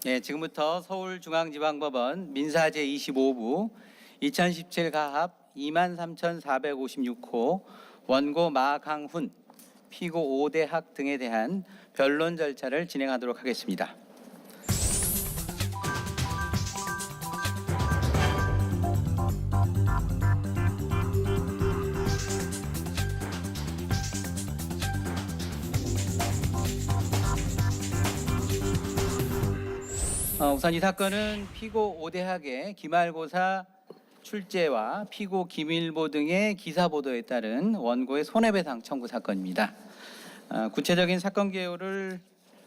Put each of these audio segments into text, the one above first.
네, 지금부터 서울중앙지방법원 민사제 25부 2017 가합 23,456호 원고 마강훈, 피고 오대학 등에 대한 변론 절차를 진행하도록 하겠습니다. 우선 이 사건은 피고 오대학의 기말고사 출제와 피고 김일보 등의 기사 보도에 따른 원고의 손해배상 청구 사건입니다. 구체적인 사건 개요를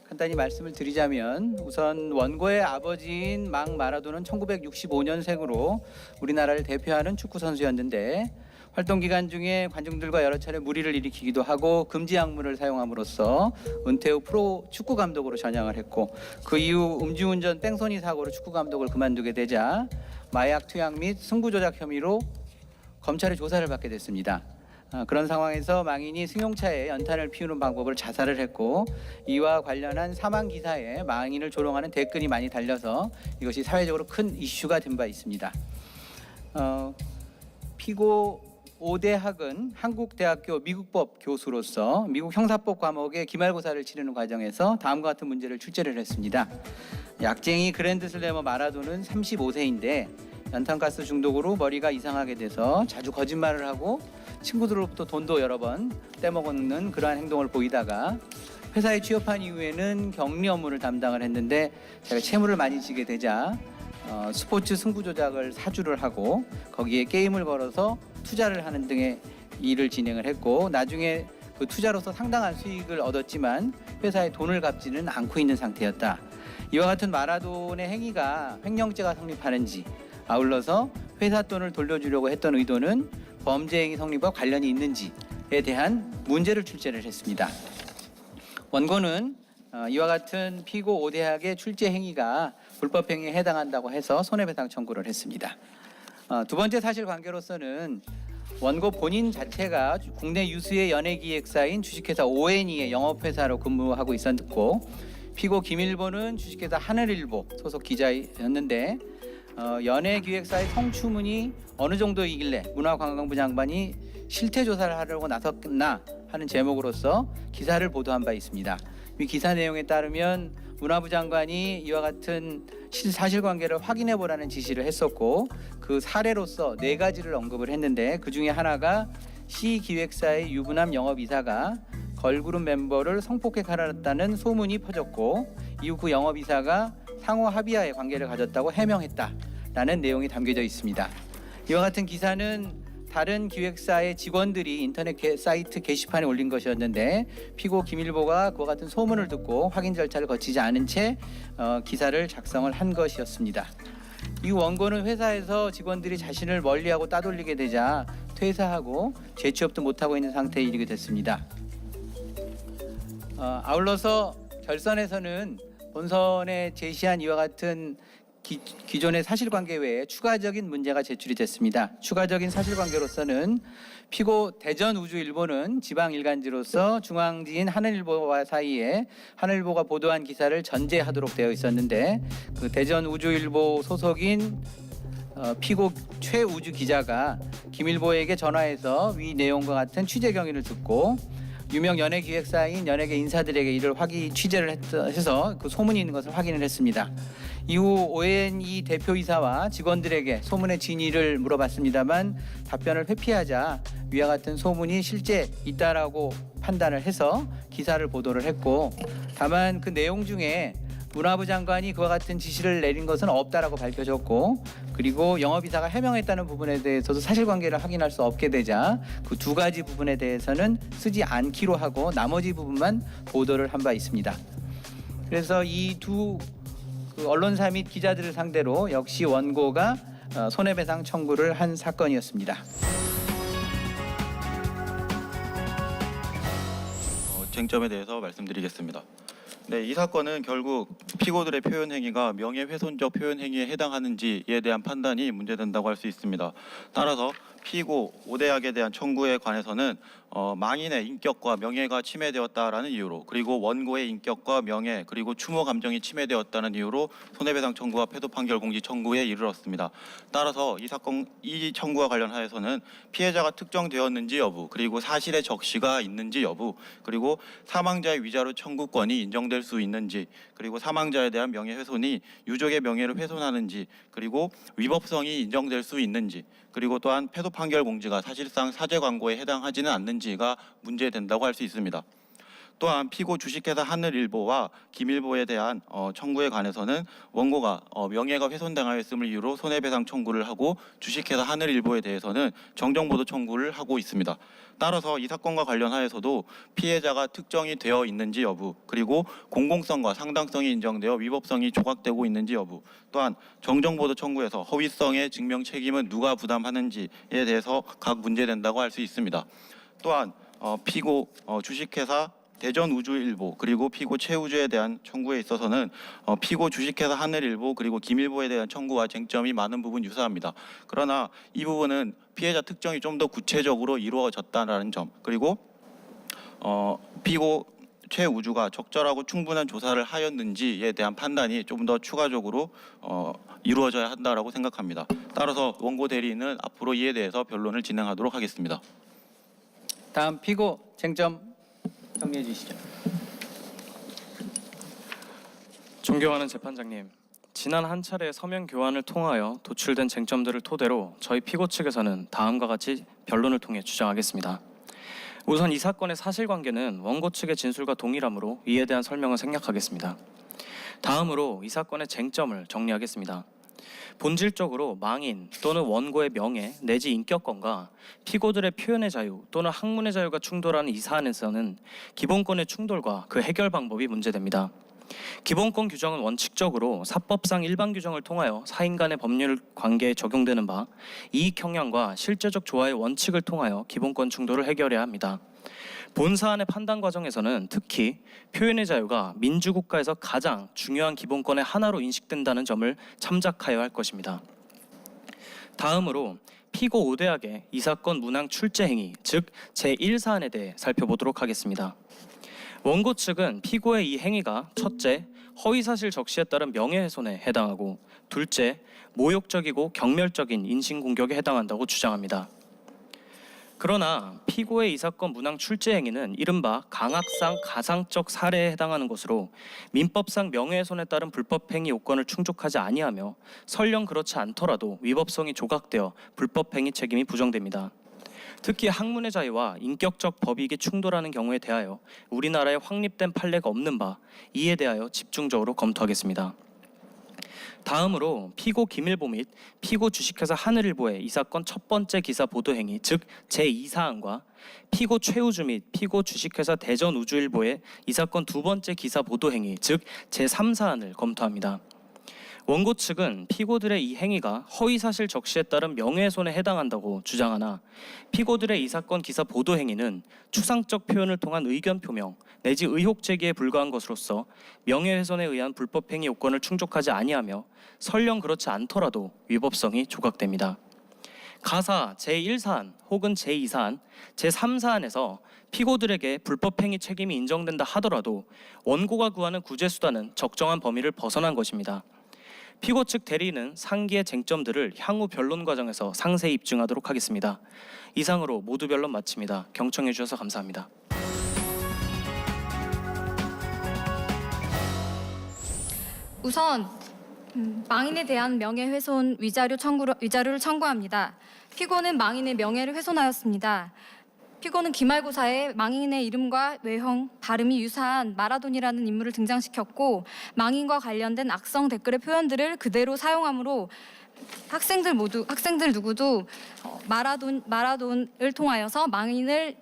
간단히 말씀을 드리자면, 우선 원고의 아버지인 막 마라도는 1965년생으로 우리나라를 대표하는 축구 선수였는데, 활동 기간 중에 관중들과 여러 차례 무리를 일으키기도 하고 금지 약물을 사용함으로써 은퇴 후 프로 축구 감독으로 전향을 했고, 그 이후 음주운전 뺑소니 사고로 축구 감독을 그만두게 되자 마약 투약 및 승부 조작 혐의로 검찰의 조사를 받게 됐습니다. 그런 상황에서 망인이 승용차에 연탄을 피우는 방법을 자살을 했고, 이와 관련한 사망 기사에 망인을 조롱하는 댓글이 많이 달려서 이것이 사회적으로 큰 이슈가 된 바 있습니다. 피고 오대학은 한국대학교 미국법 교수로서 미국 형사법 과목의 기말고사를 치르는 과정에서 다음과 같은 문제를 출제를 했습니다. 약쟁이 그랜드슬래머 마라도는 35세인데 연탄가스 중독으로 머리가 이상하게 돼서 자주 거짓말을 하고 친구들로부터 돈도 여러 번 떼먹는 그러한 행동을 보이다가 회사에 취업한 이후에는 격리 업무를 담당을 했는데, 제가 채무를 많이 지게 되자 스포츠 승부 조작을 사주를 하고 거기에 게임을 걸어서 투자를 하는 등의 일을 진행을 했고, 나중에 그 투자로서 상당한 수익을 얻었지만 회사에 돈을 갚지는 않고 있는 상태였다. 이와 같은 마라돈의 행위가 횡령죄가 성립하는지, 아울러서 회사 돈을 돌려주려고 했던 의도는 범죄 행위 성립과 관련이 있는지에 대한 문제를 출제를 했습니다. 원고는 이와 같은 피고 오대학의 출제 행위가 불법 행위에 해당한다고 해서 손해배상 청구를 했습니다. 두 번째 사실관계로서는 원고 본인 자체가 국내 유수의 연예기획사인 주식회사 ONE의 영업회사로 근무하고 있었고, 피고 김일보는 주식회사 하늘일보 소속 기자였는데, 연예기획사의 성추문이 어느 정도이길래 문화관광부 장관이 실태조사를 하려고 나섰나 하는 제목으로서 기사를 보도한 바 있습니다. 이 기사 내용에 따르면 문화부 장관이 이와 같은 사실관계를 확인해 보라는 지시를 했었고, 그 사례로서 4가지를 언급을 했는데, 그 중에 하나가 시 기획사의 유부남 영업이사가 걸그룹 멤버를 성폭행하였다는 소문이 퍼졌고, 이후 그 영업이사가 상호 합의하에 관계를 가졌다고 해명했다라는 내용이 담겨져 있습니다. 이와 같은 기사는 다른 기획사의 직원들이 인터넷 사이트 게시판에 올린 것이었는데, 피고 김일보가 그와 같은 소문을 듣고 확인 절차를 거치지 않은 채 기사를 작성을 한 것이었습니다. 이 원고는 회사에서 직원들이 자신을 멀리하고 따돌리게 되자 퇴사하고 재취업도 못하고 있는 상태에 이르게 됐습니다. 아울러서 결선에서는 본선에 제시한 이와 같은 기존의 사실관계 외에 추가적인 문제가 제출이 됐습니다. 추가적인 사실관계로서는 피고 대전우주일보는 지방일간지로서 중앙지인 하늘일보와 사이에 하늘일보가 보도한 기사를 전제하도록 되어 있었는데, 그 대전우주일보 소속인 피고 최우주 기자가 김일보에게 전화해서 위 내용과 같은 취재 경위를 듣고 유명 연예기획사인 연예계 인사들에게 이를 취재를 해서 그 소문이 있는 것을 확인을 했습니다. 이후 ONE 대표이사와 직원들에게 소문의 진위를 물어봤습니다만 답변을 회피하자 위와 같은 소문이 실제 있다라고 판단을 해서 기사를 보도를 했고, 다만 그 내용 중에 문화부 장관이 그와 같은 지시를 내린 것은 없다라고 밝혀졌고, 그리고 영업이사가 해명했다는 부분에 대해서도 사실관계를 확인할 수 없게 되자 그 2가지 부분에 대해서는 쓰지 않기로 하고 나머지 부분만 보도를 한 바 있습니다. 그래서 이 두 언론사 및 기자들을 상대로 역시 원고가 손해배상 청구를 한 사건이었습니다. 쟁점에 대해서 말씀드리겠습니다. 네, 이 사건은 결국 피고들의 표현 행위가 명예훼손적 표현 행위에 해당하는지에 대한 판단이 문제된다고 할 수 있습니다. 따라서 피고 오대학에 대한 청구에 관해서는 망인의 인격과 명예가 침해되었다라는 이유로, 그리고 원고의 인격과 명예 그리고 추모 감정이 침해되었다는 이유로 손해배상 청구와 패소 판결 공지 청구에 이르렀습니다. 따라서 이 청구와 관련하여서는 피해자가 특정되었는지 여부, 그리고 사실의 적시가 있는지 여부, 그리고 사망자의 위자료 청구권이 인정될 수 있는지, 그리고 사망자에 대한 명예훼손이 유족의 명예를 훼손하는지, 그리고 위법성이 인정될 수 있는지, 그리고 또한 패소 판결 공지가 사실상 사죄 광고에 해당하지는 않는지가 문제된다고 할 수 있습니다. 또한 피고 주식회사 하늘일보와 김일보에 대한 청구에 관해서는 원고가 명예가 훼손당하였음을 이유로 손해배상 청구를 하고 주식회사 하늘일보에 대해서는 정정보도 청구를 하고 있습니다. 따라서 이 사건과 관련하여서도 피해자가 특정이 되어 있는지 여부, 그리고 공공성과 상당성이 인정되어 위법성이 조각되고 있는지 여부, 또한 정정보도 청구에서 허위성의 증명 책임은 누가 부담하는지에 대해서 각 문제된다고 할 수 있습니다. 또한 피고 주식회사 대전우주일보 그리고 피고 최우주에 대한 청구에 있어서는 피고 주식회사 하늘일보 그리고 김일보에 대한 청구와 쟁점이 많은 부분 유사합니다. 그러나 이 부분은 피해자 특정이 좀 더 구체적으로 이루어졌다는 점, 그리고 피고 최우주가 적절하고 충분한 조사를 하였는지에 대한 판단이 좀 더 추가적으로 이루어져야 한다라고 생각합니다. 따라서 원고 대리인은 앞으로 이에 대해서 변론을 진행하도록 하겠습니다. 다음 피고 쟁점 정리해 주시죠. 존경하는 재판장님, 지난 한 차례 서면 교환을 통하여 도출된 쟁점들을 토대로 저희 피고 측에서는 다음과 같이 변론을 통해 주장하겠습니다. 우선 이 사건의 사실관계는 원고 측의 진술과 동일하므로 이에 대한 설명을 생략하겠습니다. 다음으로 이 사건의 쟁점을 정리하겠습니다. 본질적으로 망인 또는 원고의 명예 내지 인격권과 피고들의 표현의 자유 또는 학문의 자유가 충돌하는 이 사안에서는 기본권의 충돌과 그 해결 방법이 문제됩니다. 기본권 규정은 원칙적으로 사법상 일반 규정을 통하여 사인 간의 법률 관계에 적용되는 바 이익 형량과 실제적 조화의 원칙을 통하여 기본권 충돌을 해결해야 합니다. 본 사안의 판단 과정에서는 특히 표현의 자유가 민주국가에서 가장 중요한 기본권의 하나로 인식된다는 점을 참작하여야 할 것입니다. 다음으로 피고 5대학의 이 사건 문항 출제 행위, 즉 제1사안에 대해 살펴보도록 하겠습니다. 원고 측은 피고의 이 행위가 첫째, 허위사실 적시에 따른 명예훼손에 해당하고 둘째, 모욕적이고 경멸적인 인신공격에 해당한다고 주장합니다. 그러나 피고의 이 사건 문항 출제 행위는 이른바 강학상 가상적 살해에 해당하는 것으로 민법상 명예훼손에 따른 불법행위 요건을 충족하지 아니하며 설령 그렇지 않더라도 위법성이 조각되어 불법행위 책임이 부정됩니다. 특히 학문의 자유와 인격적 법익이 충돌하는 경우에 대하여 우리나라에 확립된 판례가 없는 바 이에 대하여 집중적으로 검토하겠습니다. 다음으로 피고 김일보 및 피고 주식회사 하늘일보의 이 사건 첫 번째 기사 보도 행위, 즉 제2사안과 피고 최우주 및 피고 주식회사 대전우주일보의 이 사건 두 번째 기사 보도 행위, 즉 제3사안을 검토합니다. 원고 측은 피고들의 이 행위가 허위사실 적시에 따른 명예훼손에 해당한다고 주장하나 피고들의 이 사건 기사 보도 행위는 추상적 표현을 통한 의견 표명 내지 의혹 제기에 불과한 것으로서 명예훼손에 의한 불법행위 요건을 충족하지 아니하며 설령 그렇지 않더라도 위법성이 조각됩니다. 가사 제1사안 혹은 제2사안, 제3사안에서 피고들에게 불법행위 책임이 인정된다 하더라도 원고가 구하는 구제수단은 적정한 범위를 벗어난 것입니다. 피고 측 대리인은 상기의 쟁점들을 향후 변론 과정에서 상세히 입증하도록 하겠습니다. 이상으로 모두 변론 마칩니다. 경청해 주셔서 감사합니다. 우선 망인에 대한 명예훼손 위자료를 청구합니다. 피고는 망인의 명예를 훼손하였습니다. 피고는 기말고사에 망인의 이름과 외형, 발음이 유사한 마라돈이라는 인물을 등장시켰고 망인과 관련된 악성 댓글의 표현들을 그대로 사용함으로 학생들 누구도 마라돈을 통하여서 망인을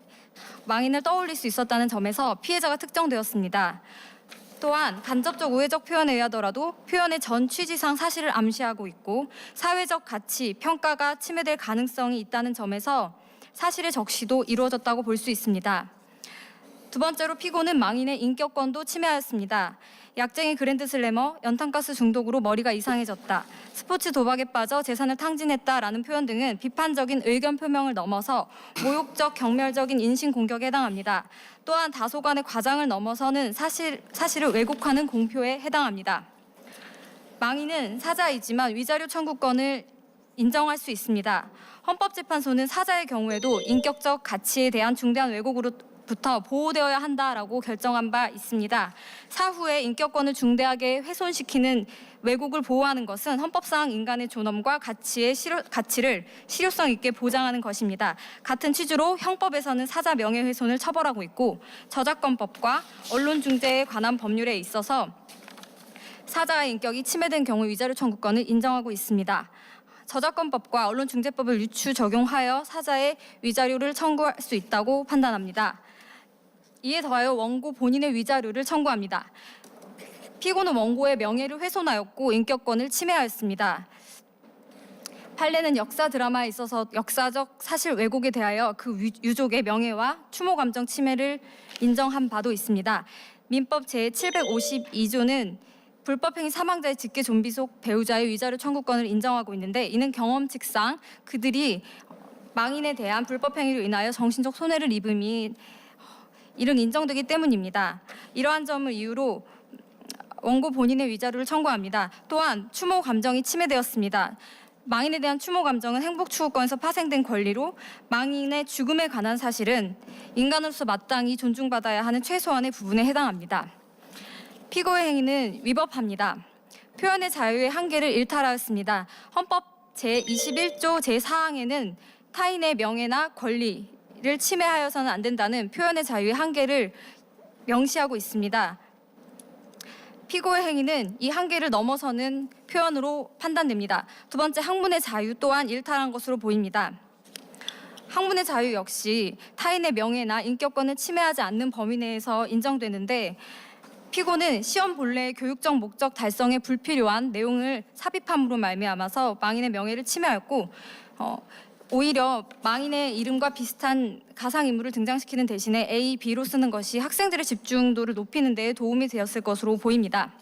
떠올릴 수 있었다는 점에서 피해자가 특정되었습니다. 또한 간접적 우회적 표현에 의하더라도 표현의 전 취지상 사실을 암시하고 있고 사회적 가치, 평가가 침해될 가능성이 있다는 점에서 사실의 적시도 이루어졌다고 볼 수 있습니다. 두 번째로 피고는 망인의 인격권도 침해하였습니다. 약쟁이 그랜드슬래머, 연탄가스 중독으로 머리가 이상해졌다, 스포츠 도박에 빠져 재산을 탕진했다라는 표현 등은 비판적인 의견 표명을 넘어서 모욕적, 경멸적인 인신 공격에 해당합니다. 또한 다소간의 과장을 넘어서는 사실을 왜곡하는 공표에 해당합니다. 망인은 사자이지만 위자료 청구권을 인정할 수 있습니다. 헌법재판소는 사자의 경우에도 인격적 가치에 대한 중대한 왜곡으로부터 보호되어야 한다라고 결정한 바 있습니다. 사후에 인격권을 중대하게 훼손시키는 왜곡을 보호하는 것은 헌법상 인간의 존엄과 가치를 실효성 있게 보장하는 것입니다. 같은 취지로 형법에서는 사자 명예훼손을 처벌하고 있고, 저작권법과 언론중재에 관한 법률에 있어서 사자의 인격이 침해된 경우 위자료 청구권을 인정하고 있습니다. 저작권법과 언론중재법을 유추 적용하여 사자의 위자료를 청구할 수 있다고 판단합니다. 이에 더하여 원고 본인의 위자료를 청구합니다. 피고는 원고의 명예를 훼손하였고 인격권을 침해하였습니다. 판례는 역사 드라마에 있어서 역사적 사실 왜곡에 대하여 그 유족의 명예와 추모 감정 침해를 인정한 바도 있습니다. 민법 제752조는 불법행위 사망자의 직계 좀비 속 배우자의 위자료 청구권을 인정하고 있는데, 이는 경험칙상 그들이 망인에 대한 불법행위로 인하여 정신적 손해를 입음이 이른 인정되기 때문입니다. 이러한 점을 이유로 원고 본인의 위자료를 청구합니다. 또한 추모 감정이 침해되었습니다. 망인에 대한 추모 감정은 행복추구권에서 파생된 권리로, 망인의 죽음에 관한 사실은 인간으로서 마땅히 존중받아야 하는 최소한의 부분에 해당합니다. 피고의 행위는 위법합니다. 표현의 자유의 한계를 일탈하였습니다. 헌법 제21조 제4항에는 타인의 명예나 권리를 침해하여서는 안 된다는 표현의 자유의 한계를 명시하고 있습니다. 피고의 행위는 이 한계를 넘어서는 표현으로 판단됩니다. 두 번째, 학문의 자유 또한 일탈한 것으로 보입니다. 학문의 자유 역시 타인의 명예나 인격권을 침해하지 않는 범위 내에서 인정되는데, 피고는 시험 본래의 교육적 목적 달성에 불필요한 내용을 삽입함으로 말미암아서 망인의 명예를 침해하였고, 오히려 망인의 이름과 비슷한 가상인물을 등장시키는 대신에 A, B로 쓰는 것이 학생들의 집중도를 높이는 데 도움이 되었을 것으로 보입니다.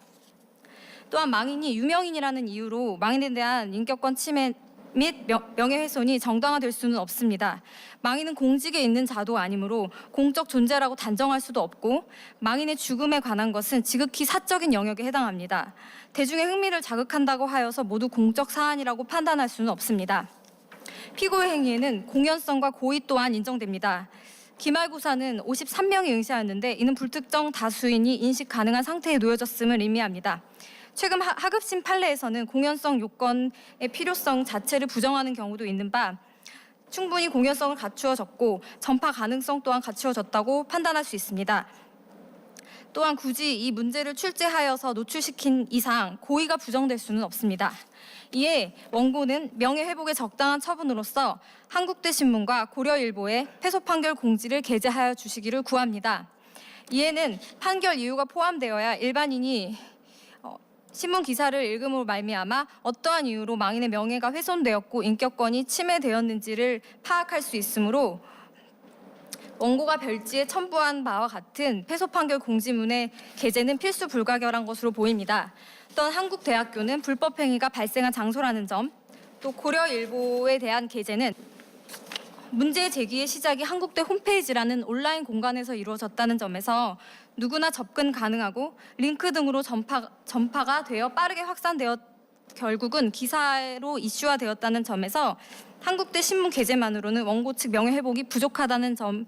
또한 망인이 유명인이라는 이유로 망인에 대한 인격권 침해 및 명예훼손이 정당화될 수는 없습니다. 망인은 공직에 있는 자도 아니므로 공적 존재라고 단정할 수도 없고, 망인의 죽음에 관한 것은 지극히 사적인 영역에 해당합니다. 대중의 흥미를 자극한다고 하여서 모두 공적 사안이라고 판단할 수는 없습니다. 피고의 행위에는 공연성과 고의 또한 인정됩니다. 기말고사는 53명이 응시하였는데 이는 불특정 다수인이 인식 가능한 상태에 놓여졌음을 의미합니다. 최근 하급심 판례에서는 공연성 요건의 필요성 자체를 부정하는 경우도 있는 바, 충분히 공연성을 갖추어졌고 전파 가능성 또한 갖추어졌다고 판단할 수 있습니다. 또한 굳이 이 문제를 출제하여서 노출시킨 이상 고의가 부정될 수는 없습니다. 이에 원고는 명예회복의 적당한 처분으로서 한국대 신문과 고려일보에 패소 판결 공지를 게재하여 주시기를 구합니다. 이에는 판결 이유가 포함되어야 일반인이 신문 기사를 읽음으로 말미암아 어떠한 이유로 망인의 명예가 훼손되었고 인격권이 침해되었는지를 파악할 수 있으므로 원고가 별지에 첨부한 바와 같은 패소 판결 공지문의 게재는 필수 불가결한 것으로 보입니다. 또한 한국대학교는 불법 행위가 발생한 장소라는 점, 또 고려일보에 대한 게재는 문제 제기의 시작이 한국대 홈페이지라는 온라인 공간에서 이루어졌다는 점에서 누구나 접근 가능하고 링크 등으로 전파가 되어 빠르게 확산되어 결국은 기사로 이슈화되었다는 점에서 한국대 신문 게재만으로는 원고 측 명예회복이 부족하다는 점을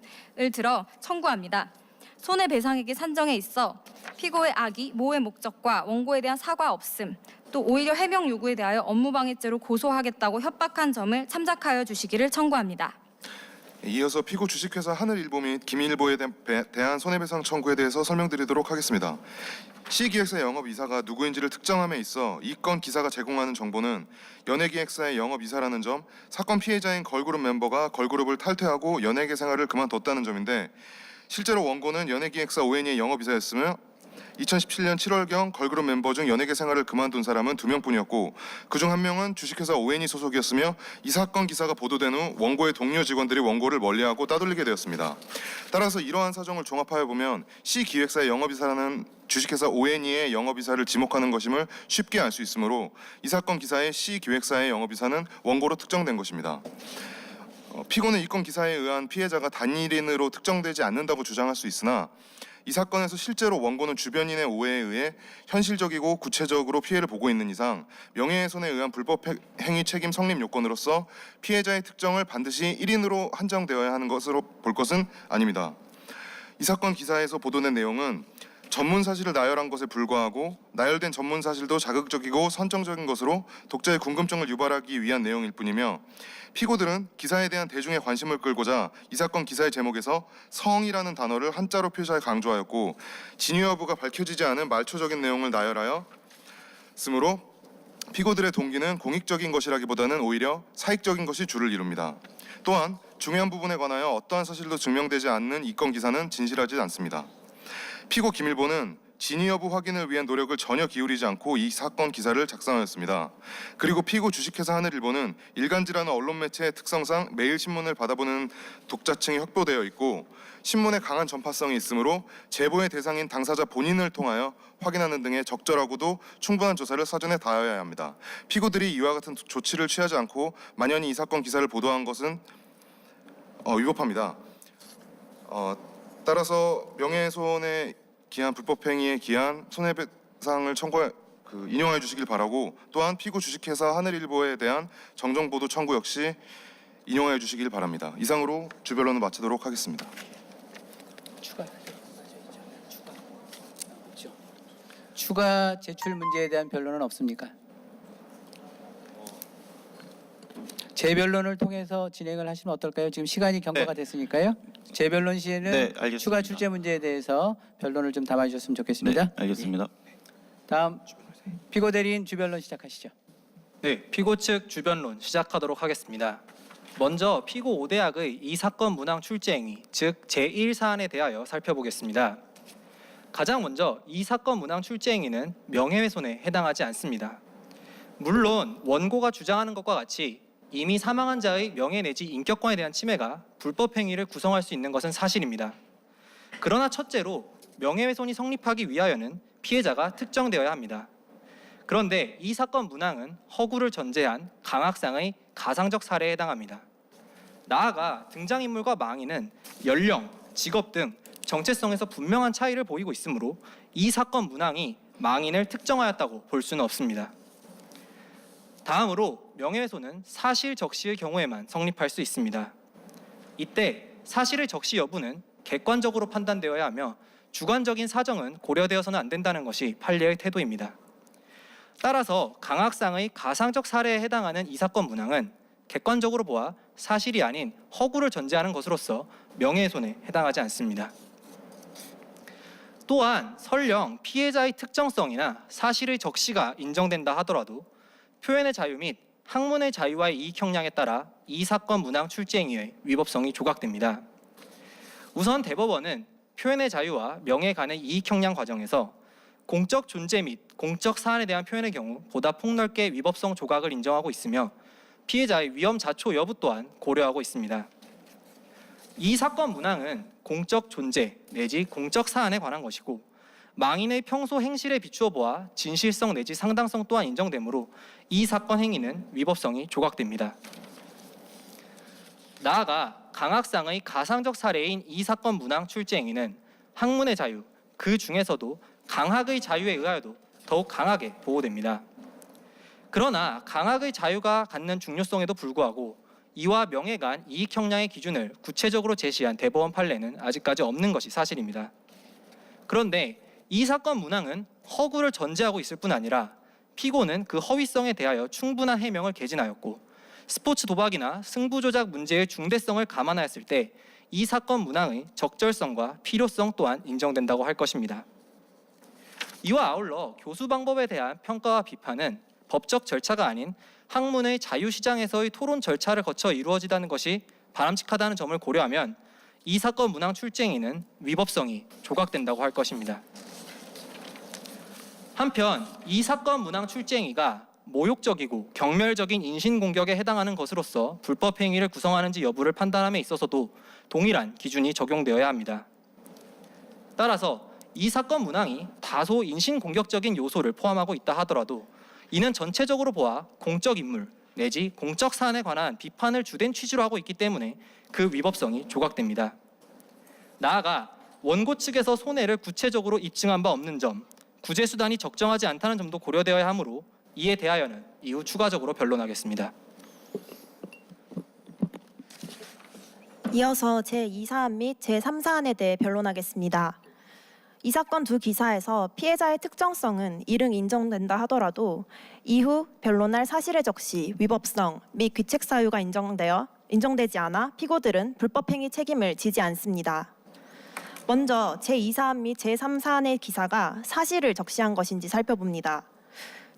들어 청구합니다. 손해배상액의 산정에 있어 피고의 악의, 모의 목적과 원고에 대한 사과 없음, 또 오히려 해명 요구에 대하여 업무방해죄로 고소하겠다고 협박한 점을 참작하여 주시기를 청구합니다. 이어서 피고 주식회사 하늘일보 및 김일보에 대한 손해배상 청구에 대해서 설명드리도록 하겠습니다. C기획사의 영업이사가 누구인지를 특정함에 있어 이 건 기사가 제공하는 정보는 연예기획사의 영업이사라는 점, 사건 피해자인 걸그룹 멤버가 걸그룹을 탈퇴하고 연예계 생활을 그만뒀다는 점인데, 실제로 원고는 연예기획사 ONE의 영업이사였으며 2017년 7월경 걸그룹 멤버 중 연예계 생활을 그만둔 사람은 2명뿐이었고 그중 1명은 주식회사 ONE 소속이었으며 이 사건 기사가 보도된 후 원고의 동료 직원들이 원고를 멀리하고 따돌리게 되었습니다. 따라서 이러한 사정을 종합하여 보면 C 기획사의 영업이사라는 주식회사 ONE의 영업이사를 지목하는 것임을 쉽게 알 수 있으므로 이 사건 기사의 C 기획사의 영업이사는 원고로 특정된 것입니다. 피고는 이 건 기사에 의한 피해자가 단일인으로 특정되지 않는다고 주장할 수 있으나 이 사건에서 실제로 원고는 주변인의 오해에 의해 현실적이고 구체적으로 피해를 보고 있는 이상 명예훼손에 의한 불법 행위 책임 성립 요건으로서 피해자의 특정을 반드시 1인으로 한정되어야 하는 것으로 볼 것은 아닙니다. 이 사건 기사에서 보도된 내용은 전문 사실을 나열한 것에 불과하고 나열된 전문 사실도 자극적이고 선정적인 것으로 독자의 궁금증을 유발하기 위한 내용일 뿐이며 피고들은 기사에 대한 대중의 관심을 끌고자 이 사건 기사의 제목에서 성이라는 단어를 한자로 표시하여 강조하였고 진위 여부가 밝혀지지 않은 말초적인 내용을 나열하여 쓰므로 피고들의 동기는 공익적인 것이라기보다는 오히려 사익적인 것이 주를 이룹니다. 또한 중요한 부분에 관하여 어떠한 사실도 증명되지 않는 이 건 기사는 진실하지 않습니다. 피고 김일보는 진위 여부 확인을 위한 노력을 전혀 기울이지 않고 이 사건 기사를 작성하였습니다. 그리고 피고 주식회사 하늘일보는 일간지라는 언론 매체의 특성상 매일 신문을 받아보는 독자층이 확보되어 있고 신문의 강한 전파성이 있으므로 제보의 대상인 당사자 본인을 통하여 확인하는 등의 적절하고도 충분한 조사를 사전에 다하여야 합니다. 피고들이 이와 같은 조치를 취하지 않고 만연히 이 사건 기사를 보도한 것은 위법합니다. 따라서 명예훼손에 기한 불법행위에 기한 손해배상을 인용하여 주시길 바라고 또한 피고 주식회사 하늘일보에 대한 정정보도 청구 역시 인용하여 주시길 바랍니다. 이상으로 주변론을 마치도록 하겠습니다. 추가 제출 문제에 대한 변론은 없습니까? 재변론을 통해서 진행을 하시면 어떨까요? 지금 시간이 경과가 됐으니까요. 재변론 시에는 네, 알겠습니다. 추가 출제 문제에 대해서 변론을 좀 담아주셨으면 좋겠습니다. 네, 알겠습니다. 다음 피고 대리인 주변론 시작하시죠. 네, 피고 측 주변론 시작하도록 하겠습니다. 먼저 피고 5대학의 이 사건 문항 출제 행위, 즉 제1사안에 대하여 살펴보겠습니다. 가장 먼저 이 사건 문항 출제 행위는 명예훼손에 해당하지 않습니다. 물론 원고가 주장하는 것과 같이 이미 사망한 자의 명예 내지 인격권에 대한 침해가 불법 행위를 구성할 수 있는 것은 사실입니다. 그러나 첫째로 명예훼손이 성립하기 위하여는 피해자가 특정되어야 합니다. 그런데 이 사건 문항은 허구를 전제한 강학상의 가상적 사례에 해당합니다. 나아가 등장인물과 망인은 연령, 직업 등 정체성에서 분명한 차이를 보이고 있으므로 이 사건 문항이 망인을 특정하였다고 볼 수는 없습니다. 다음으로 명예훼손은 사실 적시의 경우에만 성립할 수 있습니다. 이때 사실의 적시 여부는 객관적으로 판단되어야 하며 주관적인 사정은 고려되어서는 안 된다는 것이 판례의 태도입니다. 따라서 강학상의 가상적 사례에 해당하는 이 사건 문항은 객관적으로 보아 사실이 아닌 허구를 전제하는 것으로서 명예훼손에 해당하지 않습니다. 또한 설령 피해자의 특정성이나 사실의 적시가 인정된다 하더라도 표현의 자유 및 학문의 자유와의 이익 형량에 따라 이 사건 문항 출제 행위의 위법성이 조각됩니다. 우선 대법원은 표현의 자유와 명예 간의 이익 형량 과정에서 공적 존재 및 공적 사안에 대한 표현의 경우 보다 폭넓게 위법성 조각을 인정하고 있으며 피해자의 위험 자초 여부 또한 고려하고 있습니다. 이 사건 문항은 공적 존재 내지 공적 사안에 관한 것이고 망인의 평소 행실에 비추어 보아 진실성 내지 상당성 또한 인정되므로 이 사건 행위는 위법성이 조각됩니다. 나아가 강학상의 가상적 사례인 이 사건 문항 출제 행위는 학문의 자유, 그 중에서도 강학의 자유에 의하여도 더욱 강하게 보호됩니다. 그러나 강학의 자유가 갖는 중요성에도 불구하고 이와 명예 간 이익 형량의 기준을 구체적으로 제시한 대법원 판례는 아직까지 없는 것이 사실입니다. 그런데 이 사건 문항은 허구를 전제하고 있을 뿐 아니라 피고는 그 허위성에 대하여 충분한 해명을 개진하였고 스포츠 도박이나 승부 조작 문제의 중대성을 감안하였을 때 이 사건 문항의 적절성과 필요성 또한 인정된다고 할 것입니다. 이와 아울러 교수 방법에 대한 평가와 비판은 법적 절차가 아닌 학문의 자유시장에서의 토론 절차를 거쳐 이루어지다는 것이 바람직하다는 점을 고려하면 이 사건 문항 출제 행위는 위법성이 조각된다고 할 것입니다. 한편 이 사건 문항 출제행위가 모욕적이고 경멸적인 인신공격에 해당하는 것으로서 불법 행위를 구성하는지 여부를 판단함에 있어서도 동일한 기준이 적용되어야 합니다. 따라서 이 사건 문항이 다소 인신공격적인 요소를 포함하고 있다 하더라도 이는 전체적으로 보아 공적 인물 내지 공적 사안에 관한 비판을 주된 취지로 하고 있기 때문에 그 위법성이 조각됩니다. 나아가 원고 측에서 손해를 구체적으로 입증한 바 없는 점, 구제 수단이 적정하지 않다는 점도 고려되어야 하므로 이에 대하여는 이후 추가적으로 변론하겠습니다. 이어서 제2사안 및 제3사안에 대해 변론하겠습니다. 이 사건 두 기사에서 피해자의 특정성은 이릉 인정된다 하더라도 이후 변론할 사실의 적시, 위법성 및 귀책 사유가 인정되지 않아 피고들은 불법행위 책임을 지지 않습니다. 먼저 제2사안 및 제3사안의 기사가 사실을 적시한 것인지 살펴봅니다.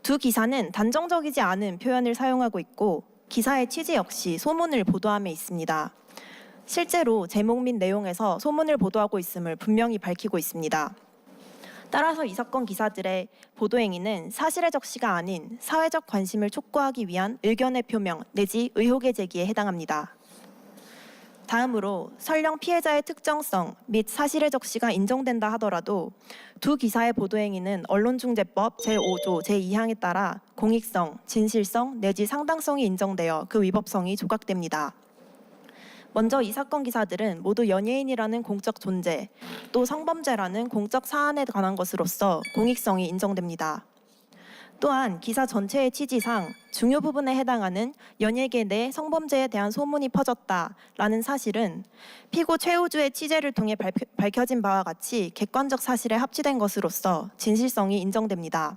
두 기사는 단정적이지 않은 표현을 사용하고 있고 기사의 취지 역시 소문을 보도함에 있습니다. 실제로 제목 및 내용에서 소문을 보도하고 있음을 분명히 밝히고 있습니다. 따라서 이 사건 기사들의 보도행위는 사실의 적시가 아닌 사회적 관심을 촉구하기 위한 의견의 표명 내지 의혹의 제기에 해당합니다. 다음으로 설령 피해자의 특정성 및 사실의 적시가 인정된다 하더라도 두 기사의 보도행위는 언론중재법 제5조 제2항에 따라 공익성, 진실성 내지 상당성이 인정되어 그 위법성이 조각됩니다. 먼저 이 사건 기사들은 모두 연예인이라는 공적 존재, 또 성범죄라는 공적 사안에 관한 것으로서 공익성이 인정됩니다. 또한 기사 전체의 취지상 중요 부분에 해당하는 연예계 내 성범죄에 대한 소문이 퍼졌다라는 사실은 피고 최우주의 취재를 통해 밝혀진 바와 같이 객관적 사실에 합치된 것으로서 진실성이 인정됩니다.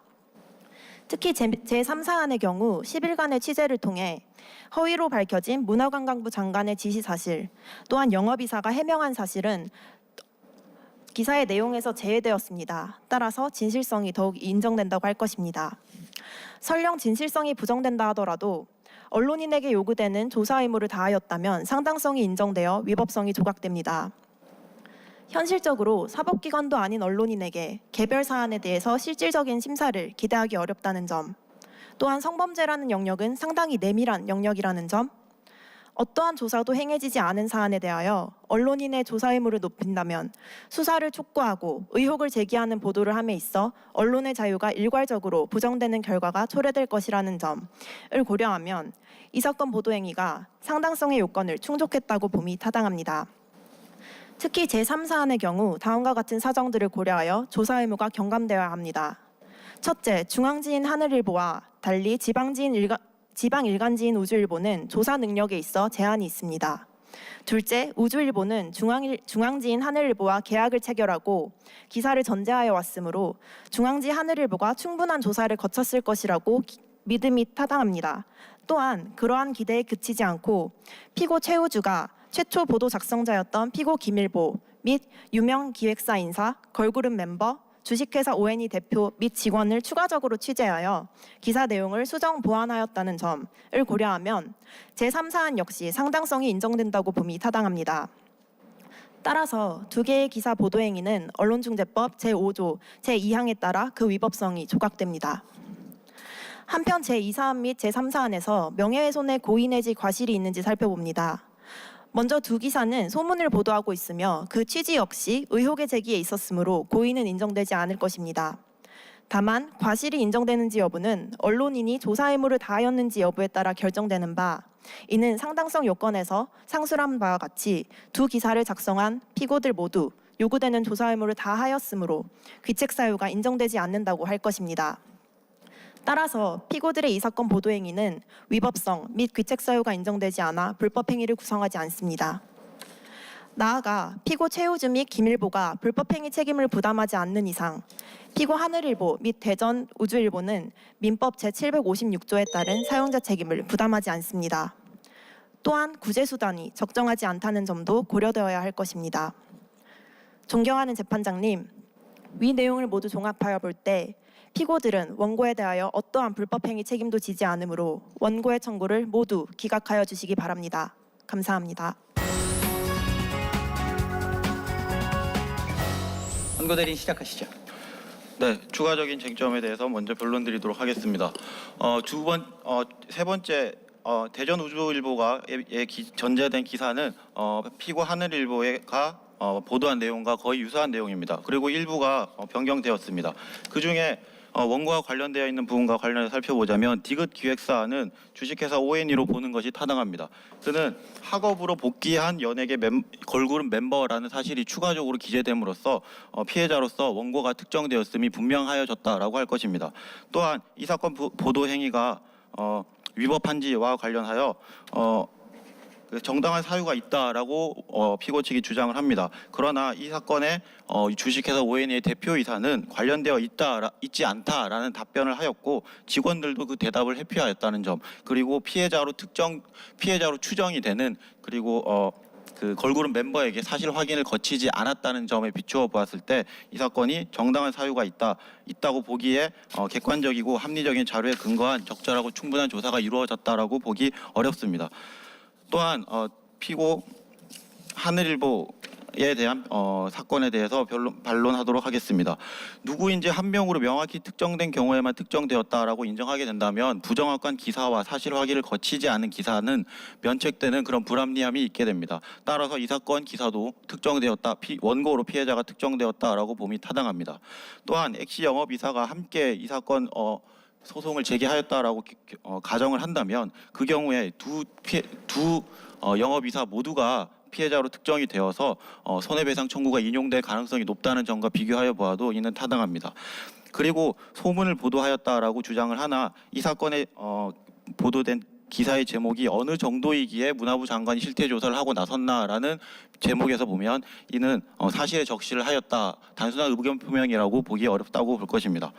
특히 제3사안의 경우 10일간의 취재를 통해 허위로 밝혀진 문화관광부 장관의 지시 사실, 또한 영업이사가 해명한 사실은 기사의 내용에서 제외되었습니다. 따라서 진실성이 더욱 인정된다고 할 것입니다. 설령 진실성이 부정된다 하더라도 언론인에게 요구되는 조사 의무를 다하였다면 상당성이 인정되어 위법성이 조각됩니다. 현실적으로 사법기관도 아닌 언론인에게 개별 사안에 대해서 실질적인 심사를 기대하기 어렵다는 점, 또한 성범죄라는 영역은 상당히 내밀한 영역이라는 점, 어떠한 조사도 행해지지 않은 사안에 대하여 언론인의 조사 의무를 높인다면 수사를 촉구하고 의혹을 제기하는 보도를 함에 있어 언론의 자유가 일괄적으로 부정되는 결과가 초래될 것이라는 점을 고려하면 이 사건 보도 행위가 상당성의 요건을 충족했다고 봄이 타당합니다. 특히 제3사안의 경우 다음과 같은 사정들을 고려하여 조사 의무가 경감되어야 합니다. 첫째, 중앙지인 하늘일보와 달리 지방일간지인 우주일보는 조사 능력에 있어 제한이 있습니다. 둘째, 우주일보는 중앙지인 하늘일보와 계약을 체결하고 기사를 전제하여 왔으므로 중앙지 하늘일보가 충분한 조사를 거쳤을 것이라고 믿음이 타당합니다. 또한 그러한 기대에 그치지 않고 피고 최우주가 최초 보도 작성자였던 피고 김일보 및 유명 기획사 인사, 걸그룹 멤버, 주식회사 ONE 대표 및 직원을 추가적으로 취재하여 기사 내용을 수정 보완하였다는 점을 고려하면 제3사안 역시 상당성이 인정된다고 봄이 타당합니다. 따라서 두 개의 기사 보도 행위는 언론중재법 제5조 제2항에 따라 그 위법성이 조각됩니다. 한편 제2사안 및 제3사안에서 명예훼손의 고의 내지 과실이 있는지 살펴봅니다. 먼저 두 기사는 소문을 보도하고 있으며 그 취지 역시 의혹의 제기에 있었으므로 고의는 인정되지 않을 것입니다. 다만 과실이 인정되는지 여부는 언론인이 조사 의무를 다하였는지 여부에 따라 결정되는 바, 이는 상당성 요건에서 상술한 바와 같이 두 기사를 작성한 피고들 모두 요구되는 조사 의무를 다하였으므로 귀책 사유가 인정되지 않는다고 할 것입니다. 따라서 피고들의 이 사건 보도 행위는 위법성 및 귀책 사유가 인정되지 않아 불법 행위를 구성하지 않습니다. 나아가 피고 최우주 및 김일보가 불법 행위 책임을 부담하지 않는 이상 피고 하늘일보 및 대전 우주일보는 민법 제756조에 따른 사용자 책임을 부담하지 않습니다. 또한 구제 수단이 적정하지 않다는 점도 고려되어야 할 것입니다. 존경하는 재판장님, 위 내용을 모두 종합하여 볼 때 피고들은 원고에 대하여 어떠한 불법 행위 책임도 지지 않으므로 원고의 청구를 모두 기각하여 주시기 바랍니다. 감사합니다. 원고 대리인 시작하시죠. 네, 추가적인 쟁점에 대해서 먼저 변론드리도록 하겠습니다. 세 번째 대전우주일보가 전제된 기사는 피고 하늘일보가 보도한 내용과 거의 유사한 내용입니다. 그리고 일부가 변경되었습니다. 그 중에 원고와 관련되어 있는 부분과 관련해서 살펴보자면 디귿 기획사는 주식회사 ONE로 보는 것이 타당합니다. 그는 학업으로 복귀한 연예계 걸그룹 멤버라는 사실이 추가적으로 기재됨으로써 피해자로서 원고가 특정되었음이 분명하여졌다라고 할 것입니다. 또한 이 사건 보도 행위가 위법한지와 관련하여 정당한 사유가 있다라고 피고 측이 주장을 합니다. 그러나 이 사건에 주식회사 ONE의 대표이사는 관련되어 있지 않다라는 답변을 하였고 직원들도 그 대답을 회피하였다는 점, 그리고 피해자로 추정이 되는 그리고 그 걸그룹 멤버에게 사실 확인을 거치지 않았다는 점에 비추어 보았을 때 이 사건이 정당한 사유가 있다고 보기에 객관적이고 합리적인 자료에 근거한 적절하고 충분한 조사가 이루어졌다라고 보기 어렵습니다. 또한 피고 하늘일보에 대한 사건에 대해서 반론하도록 하겠습니다. 누구인지 한 명으로 명확히 특정된 경우에만 특정되었다라고 인정하게 된다면 부정확한 기사와 사실 확인을 거치지 않은 기사는 면책되는 그런 불합리함이 있게 됩니다. 따라서 이 사건 기사도 특정되었다, 원고로 피해자가 특정되었다라고 봄이 타당합니다. 또한 액시 영업이사가 함께 이 사건 소송을 제기하였다라고 가정을 한다면 그 경우에 두 영업이사 모두가 피해자로 특정이 되어서 손해배상 청구가 인용될 가능성이 높다는 점과 비교하여 보아도 이는 타당합니다. 그리고 소문을 보도하였다라고 주장을 하나 이 사건에 보도된 기사의 제목이 어느 정도이기에 문화부 장관이 실태 조사를 하고 나섰나라는 제목에서 보면 이는 사실에 적시를 하였다, 단순한 의견 표명이라고 보기 어렵다고 볼 것입니다.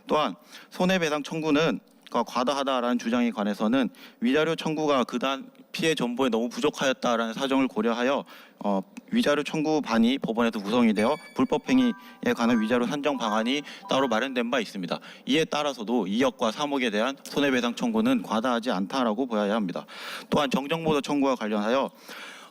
또한 손해배상 청구는 과다하다라는 주장에 관해서는 위자료 청구가 그간 피해 전보에 너무 부족하였다라는 사정을 고려하여 위자료 청구반이 법원에서 구성이 되어 불법 행위에 관한 위자료 산정 방안이 따로 마련된 바 있습니다. 이에 따라서도 2억과 3억에 대한 손해배상 청구는 과다하지 않다라고 보아야 합니다. 또한 정정보도 청구와 관련하여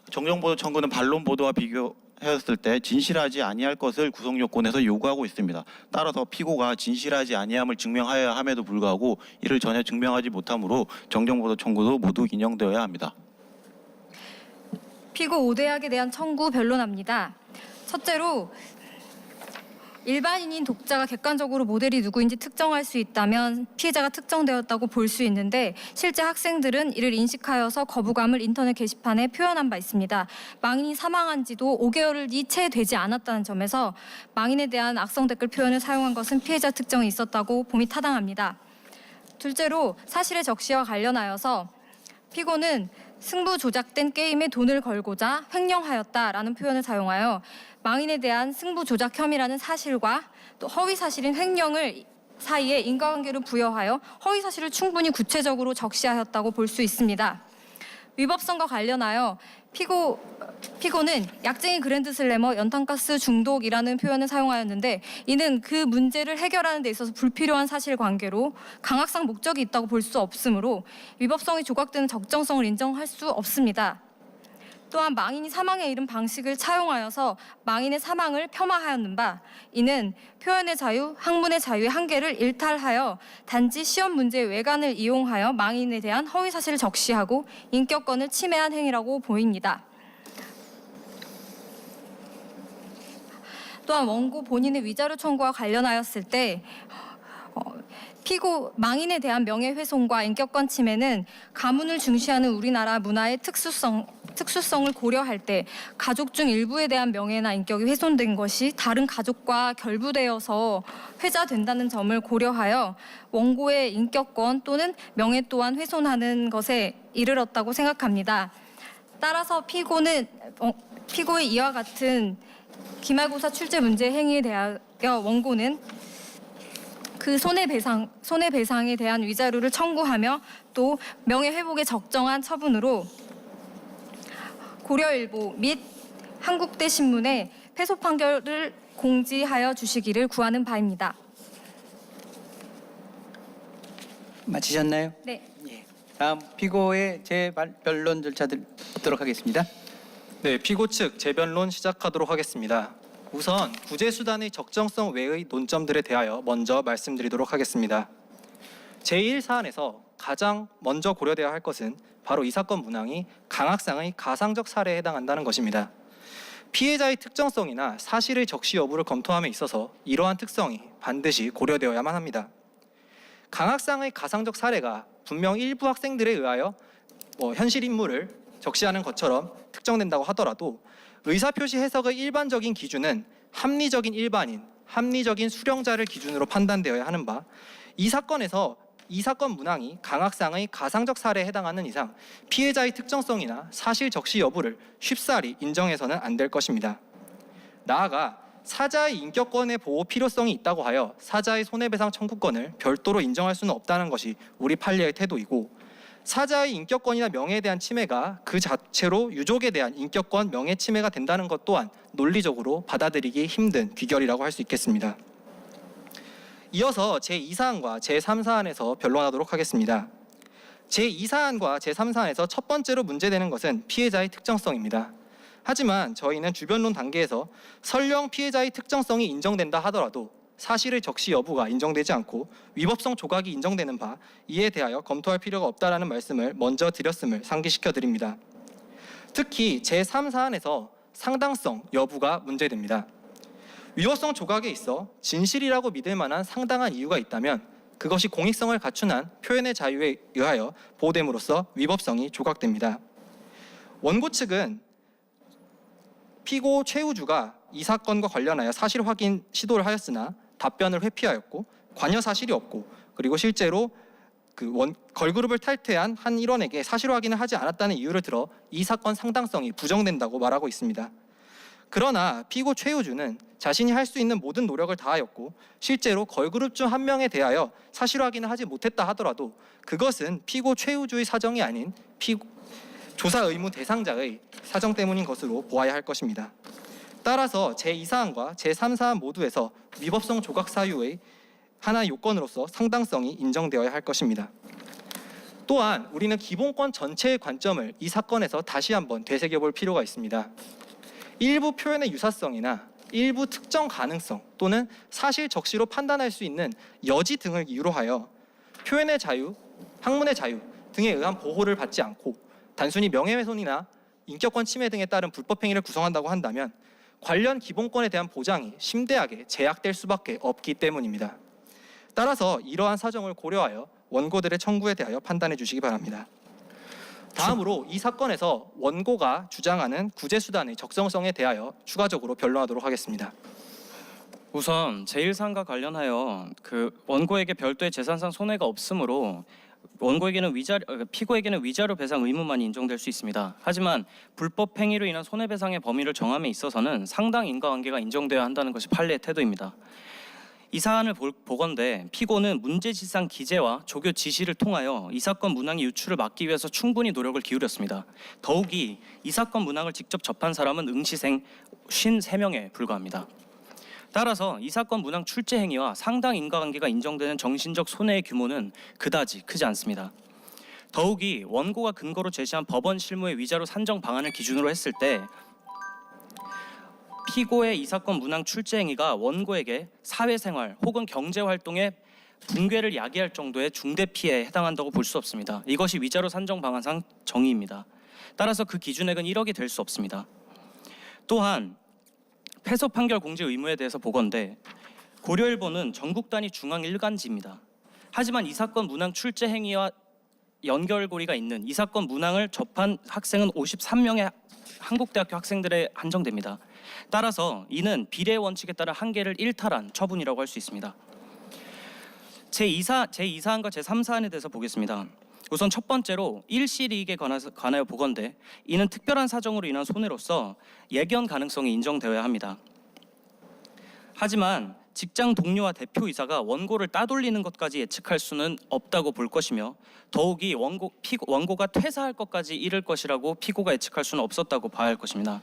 정정보도 청구는 반론 보도와 비교하였을 때 진실하지 아니할 것을 구성요건에서 요구하고 있습니다. 따라서 피고가 진실하지 아니함을 증명하여야 함에도 불구하고 이를 전혀 증명하지 못하므로 정정보도 청구도 모두 인용되어야 합니다. 피고 5대학에 대한 청구 변론합니다. 첫째로 일반인인 독자가 객관적으로 모델이 누구인지 특정할 수 있다면 피해자가 특정되었다고 볼 수 있는데 실제 학생들은 이를 인식하여서 거부감을 인터넷 게시판에 표현한 바 있습니다. 망인이 사망한 지도 5개월이 채 되지 않았다는 점에서 망인에 대한 악성 댓글 표현을 사용한 것은 피해자 특정이 있었다고 봄이 타당합니다. 둘째로 사실의 적시와 관련하여서 피고는 승부 조작된 게임에 돈을 걸고자 횡령하였다라는 표현을 사용하여 망인에 대한 승부 조작 혐의라는 사실과 또 허위 사실인 횡령을 사이에 인과관계를 부여하여 허위 사실을 충분히 구체적으로 적시하였다고 볼 수 있습니다. 위법성과 관련하여 피고는 약쟁이 그랜드슬래머 연탄가스 중독이라는 표현을 사용하였는데 이는 그 문제를 해결하는 데 있어서 불필요한 사실관계로 강학상 목적이 있다고 볼 수 없으므로 위법성이 조각되는 적정성을 인정할 수 없습니다. 또한 망인이 사망에 이른 방식을 차용하여서 망인의 사망을 폄하하였는 바 이는 표현의 자유, 학문의 자유의 한계를 일탈하여 단지 시험 문제의 외관을 이용하여 망인에 대한 허위 사실을 적시하고 인격권을 침해한 행위라고 보입니다. 또한 원고 본인의 위자료 청구와 관련하였을 때 망인에 대한 명예훼손과 인격권 침해는 가문을 중시하는 우리나라 문화의 특수성을 고려할 때 가족 중 일부에 대한 명예나 인격이 훼손된 것이 다른 가족과 결부되어서 회자된다는 점을 고려하여 원고의 인격권 또는 명예 또한 훼손하는 것에 이르렀다고 생각합니다. 따라서 피고의 이와 같은 기말고사 출제 문제 행위에 대하여 원고는 그 손해배상에 대한 위자료를 청구하며 또 명예회복에 적정한 처분으로 고려일보 및 한국대 신문에 패소 판결을 공지하여 주시기를 구하는 바입니다. 마치셨나요? 네. 예. 다음 피고의 재변론 절차 듣도록 하겠습니다. 네, 피고 측 재변론 시작하도록 하겠습니다. 우선 구제 수단의 적정성 외의 논점들에 대하여 먼저 말씀드리도록 하겠습니다. 제1사안에서 가장 먼저 고려되어야 할 것은 바로 이 사건 문항이 강학상의 가상적 사례에 해당한다는 것입니다. 피해자의 특정성이나 사실의 적시 여부를 검토함에 있어서 이러한 특성이 반드시 고려되어야만 합니다. 강학상의 가상적 사례가 분명 일부 학생들에 의하여 현실 인물을 적시하는 것처럼 특정된다고 하더라도 의사표시 해석의 일반적인 기준은 합리적인 일반인, 합리적인 수령자를 기준으로 판단되어야 하는 바, 이 사건에서 이 사건 문항이 강학상의 가상적 사례에 해당하는 이상 피해자의 특정성이나 사실 적시 여부를 쉽사리 인정해서는 안 될 것입니다. 나아가 사자의 인격권의 보호 필요성이 있다고 하여 사자의 손해배상 청구권을 별도로 인정할 수는 없다는 것이 우리 판례의 태도이고, 사자의 인격권이나 명예에 대한 침해가 그 자체로 유족에 대한 인격권, 명예 침해가 된다는 것 또한 논리적으로 받아들이기 힘든 귀결이라고 할 수 있겠습니다. 이어서 제2사안과 제3사안에서 변론하도록 하겠습니다. 제2사안과 제3사안에서 첫 번째로 문제되는 것은 피해자의 특정성입니다. 하지만 저희는 주변론 단계에서 설령 피해자의 특정성이 인정된다 하더라도 사실의 적시 여부가 인정되지 않고 위법성 조각이 인정되는 바, 이에 대하여 검토할 필요가 없다라는 말씀을 먼저 드렸음을 상기시켜 드립니다. 특히 제3사안에서 상당성 여부가 문제됩니다. 위법성 조각에 있어 진실이라고 믿을 만한 상당한 이유가 있다면 그것이 공익성을 갖춘 한 표현의 자유에 의하여 보호됨으로써 위법성이 조각됩니다. 원고 측은 피고 최우주가 이 사건과 관련하여 사실 확인 시도를 하였으나 답변을 회피하였고 관여 사실이 없고, 그리고 실제로 걸그룹을 탈퇴한 한 일원에게 사실 확인을 하지 않았다는 이유를 들어 이 사건 상당성이 부정된다고 말하고 있습니다. 그러나 피고 최우주는 자신이 할 수 있는 모든 노력을 다하였고 실제로 걸그룹 중 한 명에 대하여 사실 확인을 하지 못했다 하더라도 그것은 피고 최우주의 사정이 아닌 조사 의무 대상자의 사정 때문인 것으로 보아야 할 것입니다. 따라서 제2사안과 제3사안 모두에서 위법성 조각 사유의 하나의 요건으로서 상당성이 인정되어야 할 것입니다. 또한 우리는 기본권 전체의 관점을 이 사건에서 다시 한번 되새겨볼 필요가 있습니다. 일부 표현의 유사성이나 일부 특정 가능성 또는 사실 적시로 판단할 수 있는 여지 등을 이유로 하여 표현의 자유, 학문의 자유 등에 의한 보호를 받지 않고 단순히 명예훼손이나 인격권 침해 등에 따른 불법 행위를 구성한다고 한다면 관련 기본권에 대한 보장이 심대하게 제약될 수밖에 없기 때문입니다. 따라서 이러한 사정을 고려하여 원고들의 청구에 대하여 판단해 주시기 바랍니다. 다음으로 이 사건에서 원고가 주장하는 구제수단의 적정성에 대하여 추가적으로 변론하도록 하겠습니다. 우선 제1사안과 관련하여 원고에게 별도의 재산상 손해가 없으므로 피고에게는 위자료 배상 의무만 인정될 수 있습니다. 하지만 불법 행위로 인한 손해배상의 범위를 정함에 있어서는 상당 인과관계가 인정되어야 한다는 것이 판례의 태도입니다. 이 사안을 보건대 피고는 문제지상 기재와 조교 지시를 통하여 이 사건 문항의 유출을 막기 위해서 충분히 노력을 기울였습니다. 더욱이 이 사건 문항을 직접 접한 사람은 응시생 53명에 불과합니다. 따라서 이 사건 문항 출제 행위와 상당 인과관계가 인정되는 정신적 손해의 규모는 그다지 크지 않습니다. 더욱이 원고가 근거로 제시한 법원 실무의 위자료 산정 방안을 기준으로 했을 때 피고의 이 사건 문항 출제 행위가 원고에게 사회생활 혹은 경제활동의 붕괴를 야기할 정도의 중대 피해에 해당한다고 볼 수 없습니다. 이것이 위자료 산정 방안상 정의입니다. 따라서 그 기준액은 1억이 될 수 없습니다. 또한 패소 판결 공지 의무에 대해서 보건대 고려일보는 전국 단위 중앙 일간지입니다. 하지만 이 사건 문항 출제 행위와 연결고리가 있는 이 사건 문항을 접한 학생은 53명의 한국대학교 학생들에 한정됩니다. 따라서 이는 비례 원칙에 따라 한계를 일탈한 처분이라고 할 수 있습니다. 제2사안과 제3사안에 대해서 보겠습니다. 우선 첫 번째로 일시이익에 관하여 보건대 이는 특별한 사정으로 인한 손해로서 예견 가능성이 인정되어야 합니다. 하지만 직장 동료와 대표이사가 원고를 따돌리는 것까지 예측할 수는 없다고 볼 것이며 더욱이 원고가 퇴사할 것까지 이를 것이라고 피고가 예측할 수는 없었다고 봐야 할 것입니다.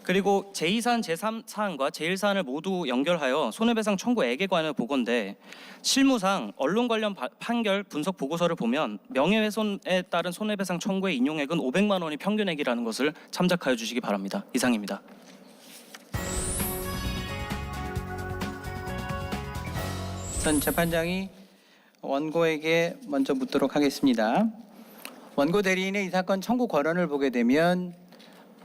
그리고 제2사안, 제3사안과 제1사안을 모두 연결하여 손해배상 청구액에 관하여 보건대 실무상 언론 관련 판결 분석 보고서를 보면 명예훼손에 따른 손해배상 청구의 인용액은 500만 원이 평균액이라는 것을 참작하여 주시기 바랍니다. 이상입니다. 우선 재판장이 원고에게 먼저 묻도록 하겠습니다. 원고 대리인의 이 사건 청구 권한을 보게 되면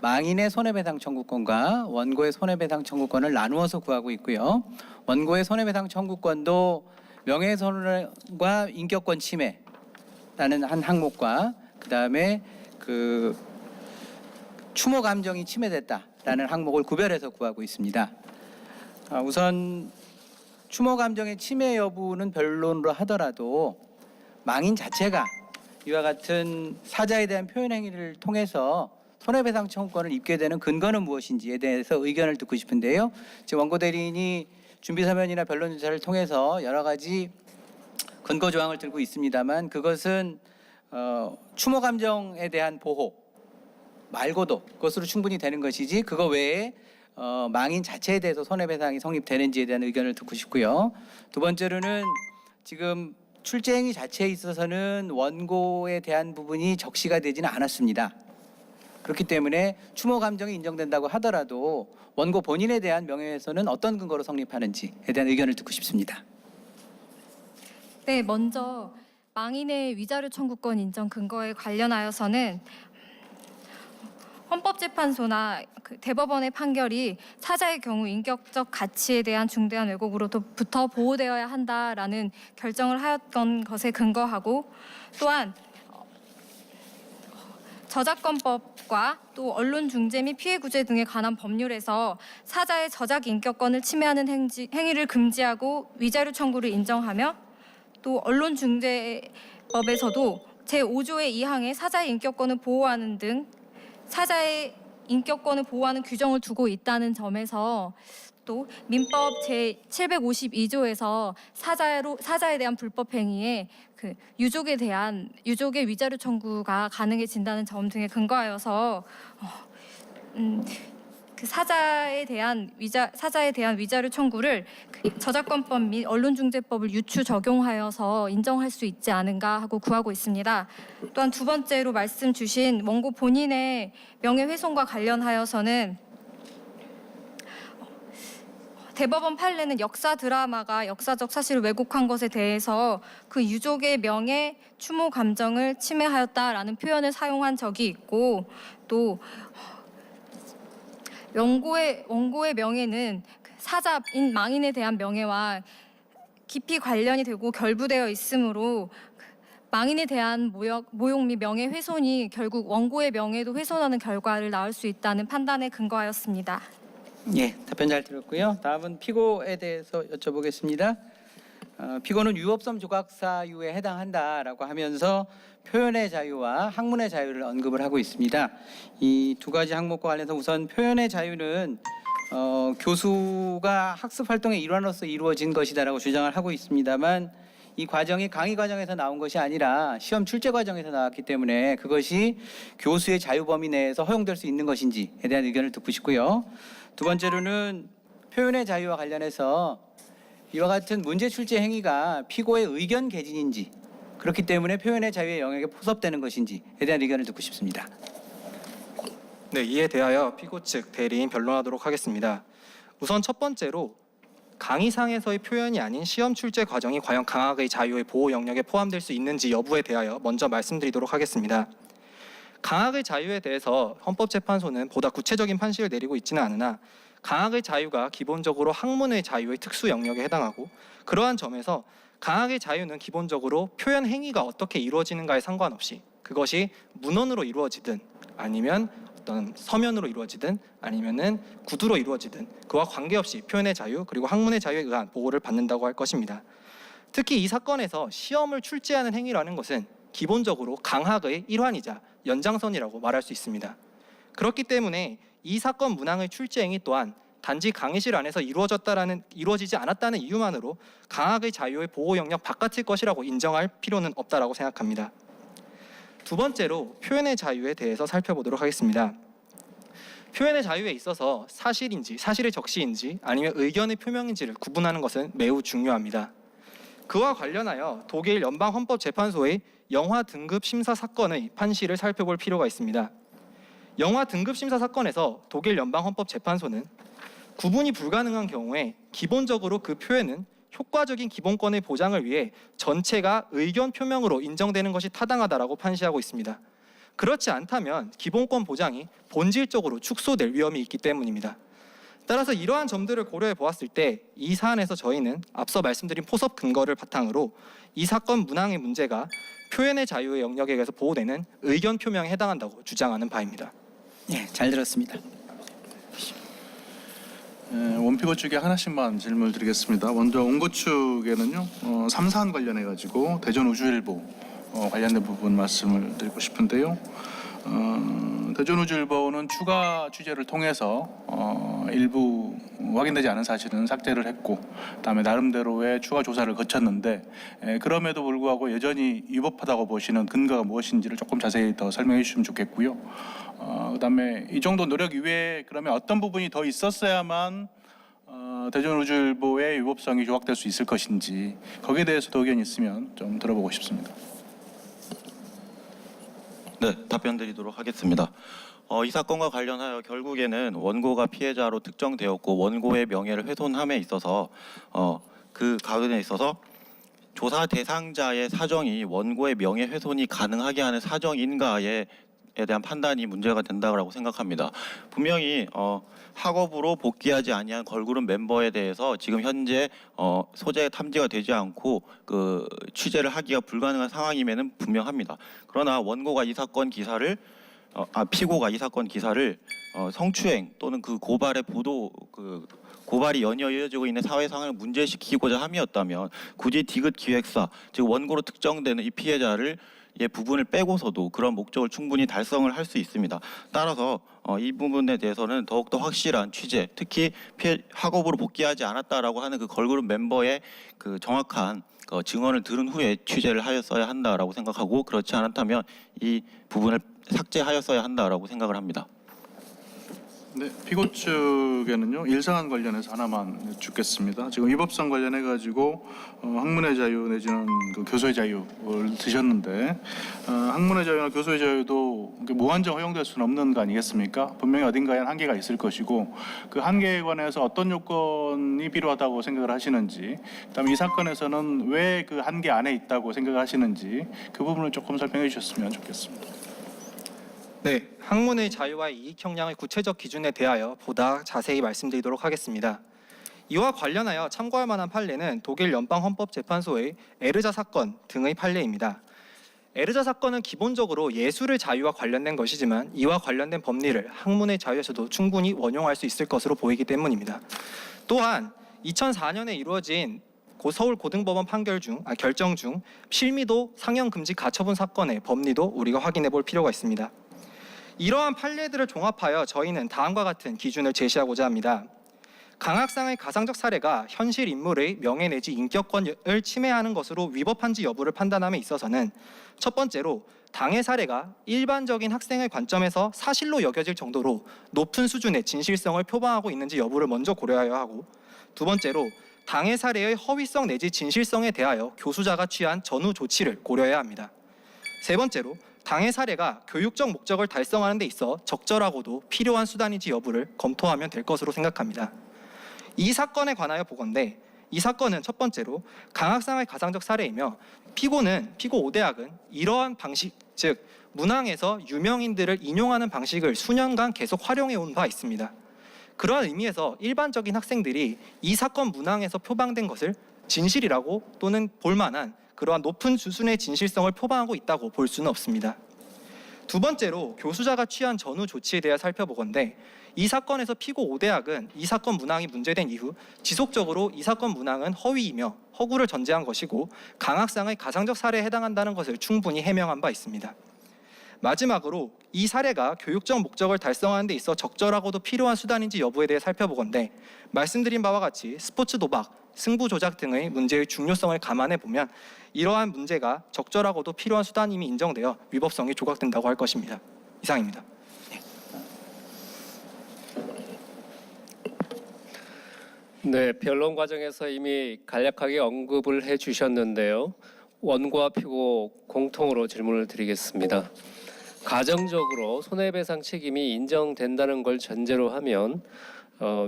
망인의 손해배상 청구권과 원고의 손해배상 청구권을 나누어서 구하고 있고요. 원고의 손해배상 청구권도 명예훼손과 인격권 침해라는 한 항목과 그다음에 그 추모 감정이 침해됐다라는 항목을 구별해서 구하고 있습니다. 우선 추모 감정의 침해 여부는 변론으로 하더라도 망인 자체가 이와 같은 사자에 대한 표현 행위를 통해서 손해배상 청구권을 입게 되는 근거는 무엇인지에 대해서 의견을 듣고 싶은데요. 지금 원고 대리인이 준비 서면이나 변론 조사를 통해서 여러 가지 근거 조항을 들고 있습니다만 그것은 추모 감정에 대한 보호 말고도 그것으로 충분히 되는 것이지 그거 외에 망인 자체에 대해서 손해배상이 성립되는지에 대한 의견을 듣고 싶고요. 두 번째로는 지금 출제 행위 자체에 있어서는 원고에 대한 부분이 적시가 되지는 않았습니다. 그렇기 때문에 추모 감정이 인정된다고 하더라도 원고 본인에 대한 명예훼손은 어떤 근거로 성립하는지에 대한 의견을 듣고 싶습니다. 네, 먼저 망인의 위자료 청구권 인정 근거에 관련하여서는 헌법재판소나 대법원의 판결이 사자의 경우 인격적 가치에 대한 중대한 왜곡으로부터 보호되어야 한다라는 결정을 하였던 것에 근거하고 또한 저작권법과 또 언론중재 및 피해구제 등에 관한 법률에서 사자의 저작 인격권을 침해하는 행위를 금지하고 위자료 청구를 인정하며 또 언론중재법에서도 제5조의 2항에 사자의 인격권을 보호하는 등 사자의 인격권을 보호하는 규정을 두고 있다는 점에서 또 민법 제752조에서 사자에 대한 불법 행위에 그 유족의 위자료 청구가 가능해진다는 점 등에 근거하여서 그 사자에 대한 위자료 청구를 저작권법 및 언론중재법을 유추 적용하여서 인정할 수 있지 않은가 하고 구하고 있습니다. 또한 두 번째로 말씀 주신 원고 본인의 명예훼손과 관련하여서는 대법원 판례는 역사 드라마가 역사적 사실을 왜곡한 것에 대해서 그 유족의 명예, 추모 감정을 침해하였다라는 표현을 사용한 적이 있고 또 원고의 명예는 사자인 망인에 대한 명예와 깊이 관련이 되고 결부되어 있으므로 망인에 대한 모욕 및 명예훼손이 결국 원고의 명예도 훼손하는 결과를 낳을 수 있다는 판단에 근거하였습니다. 예, 답변 잘 들었고요. 다음은 피고에 대해서 여쭤보겠습니다. 피고는 유업섬 조각 사유에 해당한다라고 하면서 표현의 자유와 학문의 자유를 언급을 하고 있습니다. 이 두 가지 항목과 관련해서 우선 표현의 자유는 교수가 학습 활동의 일환으로서 이루어진 것이다라고 주장을 하고 있습니다만 이 과정이 강의 과정에서 나온 것이 아니라 시험 출제 과정에서 나왔기 때문에 그것이 교수의 자유 범위 내에서 허용될 수 있는 것인지에 대한 의견을 듣고 싶고요. 두 번째로는 표현의 자유와 관련해서 이와 같은 문제 출제 행위가 피고의 의견 개진인지 그렇기 때문에 표현의 자유의 영역에 포섭되는 것인지에 대한 의견을 듣고 싶습니다. 네, 이에 대하여 피고 측 대리인 변론하도록 하겠습니다. 우선 첫 번째로 강의상에서의 표현이 아닌 시험 출제 과정이 과연 강학의 자유의 보호 영역에 포함될 수 있는지 여부에 대하여 먼저 말씀드리도록 하겠습니다. 강학의 자유에 대해서 헌법재판소는 보다 구체적인 판시를 내리고 있지는 않으나 강학의 자유가 기본적으로 학문의 자유의 특수 영역에 해당하고 그러한 점에서 강학의 자유는 기본적으로 표현 행위가 어떻게 이루어지는가에 상관없이 그것이 문헌으로 이루어지든 아니면 어떤 서면으로 이루어지든 아니면은 구두로 이루어지든 그와 관계없이 표현의 자유 그리고 학문의 자유에 의한 보호를 받는다고 할 것입니다. 특히 이 사건에서 시험을 출제하는 행위라는 것은 기본적으로 강학의 일환이자 연장선이라고 말할 수 있습니다. 그렇기 때문에 이 사건 문항의 출제 행위 또한 단지 강의실 안에서 이루어지지 않았다는 이유만으로 강학의 자유의 보호 영역 바깥일 것이라고 인정할 필요는 없다라고 생각합니다. 두 번째로 표현의 자유에 대해서 살펴보도록 하겠습니다. 표현의 자유에 있어서 사실인지 사실의 적시인지 아니면 의견의 표명인지를 구분하는 것은 매우 중요합니다. 그와 관련하여 독일 연방헌법재판소의 영화 등급 심사 사건의 판시를 살펴볼 필요가 있습니다. 영화 등급 심사 사건에서 독일 연방헌법재판소는 구분이 불가능한 경우에 기본적으로 그 표현은 효과적인 기본권의 보장을 위해 전체가 의견 표명으로 인정되는 것이 타당하다라고 판시하고 있습니다. 그렇지 않다면 기본권 보장이 본질적으로 축소될 위험이 있기 때문입니다. 따라서 이러한 점들을 고려해 보았을 때 이 사안에서 저희는 앞서 말씀드린 포섭 근거를 바탕으로 이 사건 문항의 문제가 표현의 자유의 영역에서 보호되는 의견 표명에 해당한다고 주장하는 바입니다. 예, 잘 들었습니다. 원피고 측에 하나씩만 질문을 드리겠습니다. 먼저 원고 측에는요, 3사안 관련해 가지고 대전우주일보 관련된 부분 말씀을 드리고 싶은데요. 대전우주일보는 추가 취재를 통해서 일부 확인되지 않은 사실은 삭제를 했고, 그다음에 나름대로의 추가 조사를 거쳤는데 그럼에도 불구하고 여전히 위법하다고 보시는 근거가 무엇인지를 조금 자세히 더 설명해 주시면 좋겠고요. 그다음에 이 정도 노력 이외에 그러면 어떤 부분이 더 있었어야만 대전우주일보의 위법성이 조각될 수 있을 것인지 거기에 대해서도 의견이 있으면 좀 들어보고 싶습니다. 네, 답변 드리도록 하겠습니다. 이 사건과 관련하여 결국에는 원고가 피해자로 특정되었고 원고의 명예를 훼손함에 있어서 그 가운데 있어서 조사 대상자의 사정이 원고의 명예훼손이 가능하게 하는 사정인가에 대한 판단이 문제가 된다고 생각합니다. 분명히 학업으로 복귀하지 아니한 걸그룹 멤버에 대해서 지금 현재 소재 탐지가 되지 않고 그 취재를 하기가 불가능한 상황임에는 분명합니다. 그러나 원고가 이 사건 기사를 피고가 이 사건 기사를 성추행 또는 그 고발의 고발이 연이어 이어지고 있는 사회 상황을 문제시키고자 함이었다면 굳이 디귿 기획사 즉 원고로 특정되는 이 피해자를 부분을 빼고서도 그런 목적을 충분히 달성을 할 수 있습니다. 따라서 이 부분에 대해서는 더욱더 확실한 취재, 특히 학업으로 복귀하지 않았다라고 하는 그 걸그룹 멤버의 그 정확한 증언을 들은 후에 취재를 하였어야 한다라고 생각하고, 그렇지 않았다면 이 부분을 삭제하였어야 한다라고 생각을 합니다. 네, 피고 측에는요, 일사안 관련해서 하나만 여쭙겠습니다. 지금 위법성 관련해 가지고 학문의 자유 내지는 그 교수의 자유를 드셨는데 학문의 자유나 교수의 자유도 무한정 허용될 수는 없는 거 아니겠습니까? 분명히 어딘가에 한계가 있을 것이고 그 한계에 관해서 어떤 요건이 필요하다고 생각을 하시는지, 그다음에 이 사건에서는 왜 그 한계 안에 있다고 생각을 하시는지 그 부분을 조금 설명해 주셨으면 좋겠습니다. 네, 학문의 자유와 이익 형량의 구체적 기준에 대하여 보다 자세히 말씀드리도록 하겠습니다. 이와 관련하여 참고할 만한 판례는 독일 연방헌법재판소의 에르자 사건 등의 판례입니다. 에르자 사건은 기본적으로 예술의 자유와 관련된 것이지만 이와 관련된 법리를 학문의 자유에서도 충분히 원용할 수 있을 것으로 보이기 때문입니다. 또한 2004년에 이루어진 서울고등법원 결정 중 실미도 상영 금지 가처분 사건의 법리도 우리가 확인해 볼 필요가 있습니다. 이러한 판례들을 종합하여 저희는 다음과 같은 기준을 제시하고자 합니다. 강학상의 가상적 사례가 현실 인물의 명예 내지 인격권을 침해하는 것으로 위법한지 여부를 판단함에 있어서는 첫 번째로 당해 사례가 일반적인 학생의 관점에서 사실로 여겨질 정도로 높은 수준의 진실성을 표방하고 있는지 여부를 먼저 고려하여야 하고, 두 번째로 당해 사례의 허위성 내지 진실성에 대하여 교수자가 취한 전후 조치를 고려해야 합니다. 세 번째로 당해 사례가 교육적 목적을 달성하는 데 있어 적절하고도 필요한 수단인지 여부를 검토하면 될 것으로 생각합니다. 이 사건에 관하여 보건대 이 사건은 첫 번째로 강학상의 가상적 사례이며 피고 5대학은 이러한 방식, 즉 문항에서 유명인들을 인용하는 방식을 수년간 계속 활용해 온 바 있습니다. 그러한 의미에서 일반적인 학생들이 이 사건 문항에서 표방된 것을 진실이라고 또는 볼만한 그러한 높은 수준의 진실성을 표방하고 있다고 볼 수는 없습니다. 두 번째로 교수자가 취한 전후 조치에 대해 살펴보건대 이 사건에서 피고 5대학은 이 사건 문항이 문제된 이후 지속적으로 이 사건 문항은 허위이며 허구를 전제한 것이고 강학상의 가상적 사례에 해당한다는 것을 충분히 해명한 바 있습니다. 마지막으로 이 사례가 교육적 목적을 달성하는 데 있어 적절하고도 필요한 수단인지 여부에 대해 살펴보건대 말씀드린 바와 같이 스포츠 도박, 승부 조작 등의 문제의 중요성을 감안해 보면 이러한 문제가 적절하고도 필요한 수단임이 인정되어 위법성이 조각된다고 할 것입니다. 이상입니다. 네, 변론 과정에서 이미 간략하게 언급을 해주셨는데요. 원고와 피고 공통으로 질문을 드리겠습니다. 가정적으로 손해배상 책임이 인정된다는 걸 전제로 하면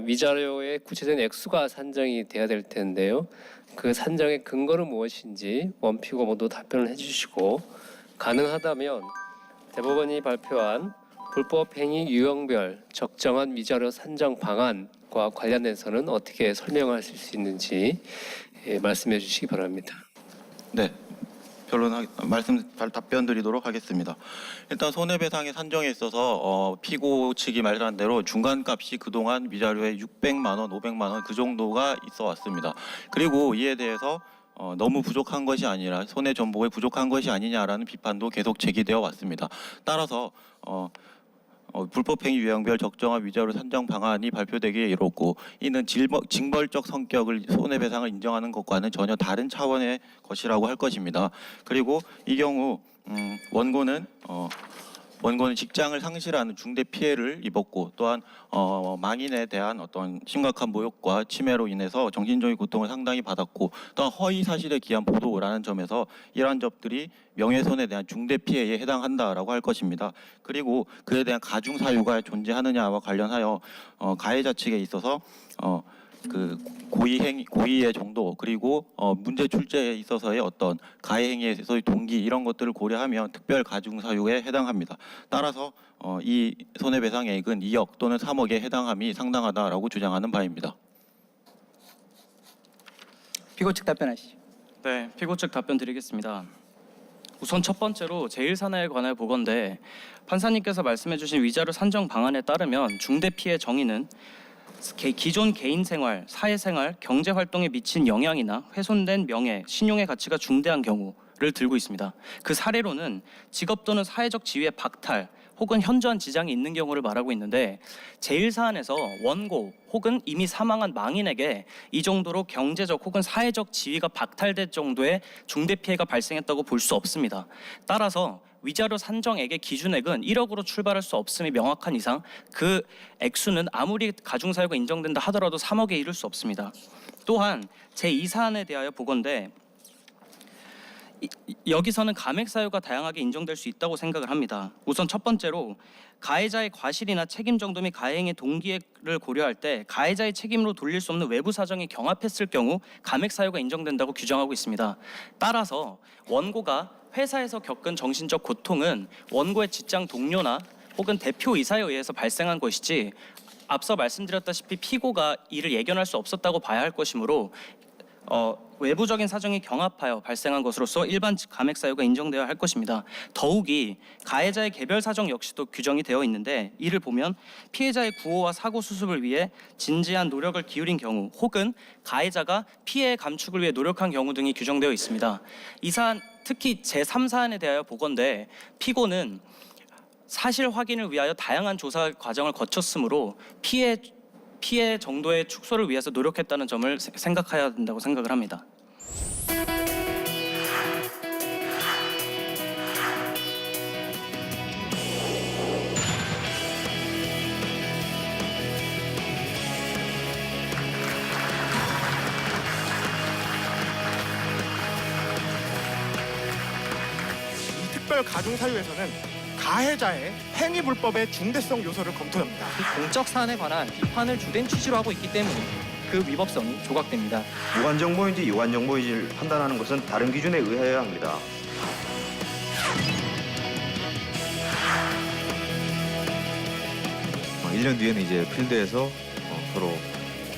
위자료의 구체적인 액수가 산정이 돼야 될 텐데요. 그 산정의 근거는 무엇인지 원피고 모두 답변을 해주시고 가능하다면 대법원이 발표한 불법 행위 유형별 적정한 위자료 산정 방안과 관련해서는 어떻게 설명하실 수 있는지 말씀해 주시기 바랍니다. 네, 답변 드리도록 하겠습니다. 일단 손해배상의 산정에 있어서 피고 측이 말한 대로 중간값이 그동안 위자료에 600만 원, 500만 원 그 정도가 있어 왔습니다. 그리고 이에 대해서 너무 부족한 것이 아니라 손해 전복에 부족한 것이 아니냐라는 비판도 계속 제기되어 왔습니다. 따라서 불법행위 유형별 적정한 위자료 산정 방안이 발표되기에 이르렀고 이는 징벌적 성격을 손해배상을 인정하는 것과는 전혀 다른 차원의 것이라고 할 것입니다. 그리고 이 경우 원고는 직장을 상실하는 중대 피해를 입었고 또한 망인에 대한 어떤 심각한 모욕과 침해로 인해서 정신적인 고통을 상당히 받았고 또한 허위 사실에 기한 보도라는 점에서 이러한 점들이 명예훼손에 대한 중대 피해에 해당한다라고 할 것입니다. 그리고 그에 대한 가중 사유가 존재하느냐와 관련하여 가해자 측에 있어서 그 고의의 정도 그리고 문제 출제에 있어서의 어떤 가해 행위에서의 동기 이런 것들을 고려하면 특별 가중 사유에 해당합니다. 따라서 이 손해배상액은 2억 또는 3억에 해당함이 상당하다라고 주장하는 바입니다. 피고 측 답변하시죠. 네, 피고 측 답변 드리겠습니다. 우선 첫 번째로 제1사내에 관하여 보건대 판사님께서 말씀해주신 위자료 산정 방안에 따르면 중대 피해 정의는 기존 개인 생활, 사회생활, 경제 활동에 미친 영향이나 훼손된 명예, 신용의 가치가 중대한 경우를 들고 있습니다. 그 사례로는 직업 또는 사회적 지위의 박탈 혹은 현저한 지장이 있는 경우를 말하고 있는데 제1사안에서 원고 혹은 이미 사망한 망인에게 이 정도로 경제적 혹은 사회적 지위가 박탈될 정도의 중대 피해가 발생했다고 볼 수 없습니다. 따라서 위자료 산정액의 기준액은 1억으로 출발할 수 없음이 명확한 이상 그 액수는 아무리 가중사유가 인정된다 하더라도 3억에 이를 수 없습니다. 또한 제2사안에 대하여 보건대 여기서는 감액사유가 다양하게 인정될 수 있다고 생각을 합니다. 우선 첫 번째로 가해자의 과실이나 책임 정도 및 가해행의 동기를 고려할 때 가해자의 책임으로 돌릴 수 없는 외부 사정이 경합했을 경우 감액사유가 인정된다고 규정하고 있습니다. 따라서 원고가 회사에서 겪은 정신적 고통은 원고의 직장 동료나 혹은 대표이사에 의해서 발생한 것이지 앞서 말씀드렸다시피 피고가 이를 예견할 수 없었다고 봐야 할 것이므로 외부적인 사정이 경합하여 발생한 것으로서 일반 감액 사유가 인정되어야 할 것입니다. 더욱이 가해자의 개별 사정 역시도 규정이 되어 있는데 이를 보면 피해자의 구호와 사고 수습을 위해 진지한 노력을 기울인 경우 혹은 가해자가 피해 감축을 위해 노력한 경우 등이 규정되어 있습니다. 이 사안 특히 제3사안에 대하여 보건대 피고는 사실 확인을 위하여 다양한 조사 과정을 거쳤으므로 피해 정도의 축소를 위해서 노력했다는 점을 생각해야 된다고 생각을 합니다. 이 특별 가중 사유에서는 가해자의 행위 불법의 중대성 요소를 검토합니다. 이 공적 사안에 관한 비판을 주된 취지로 하고 있기 때문에 그 위법성이 조각됩니다. 무관 정보인지 유관 정보인지를 판단하는 것은 다른 기준에 의하여야 합니다. 어, 1년 뒤에는 이제 필드에서 서로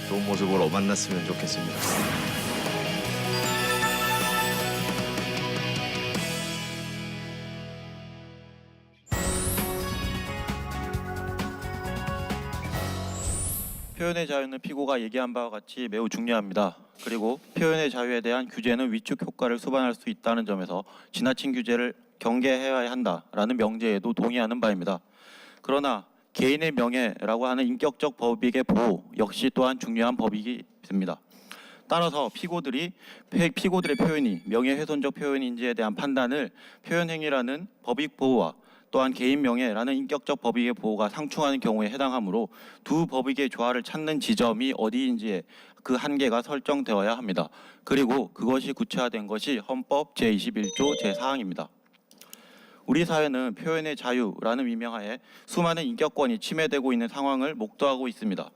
좋은 모습으로 만났으면 좋겠습니다. 표현의 자유는 피고가 얘기한 바와 같이 매우 중요합니다. 그리고 표현의 자유에 대한 규제는 위축 효과를 수반할 수 있다는 점에서 지나친 규제를 경계해야 한다라는 명제에도 동의하는 바입니다. 그러나 개인의 명예라고 하는 인격적 법익의 보호 역시 또한 중요한 법익이 됩니다. 따라서 피고들의 표현이 명예훼손적 표현인지에 대한 판단을 표현행위라는 법익 보호와 또한 개인 명예라는 인격적 법익의 보호가 상충하는 경우에 해당하므로 두 법익의 조화를 찾는 지점이 어디인지에 그 한계가 설정되어야 합니다. 그리고 그것이 구체화된 것이 헌법 제21조 제4항입니다. 우리 사회는 표현의 자유라는 위명하에 수많은 인격권이 침해되고 있는 상황을 목도하고 있습니다.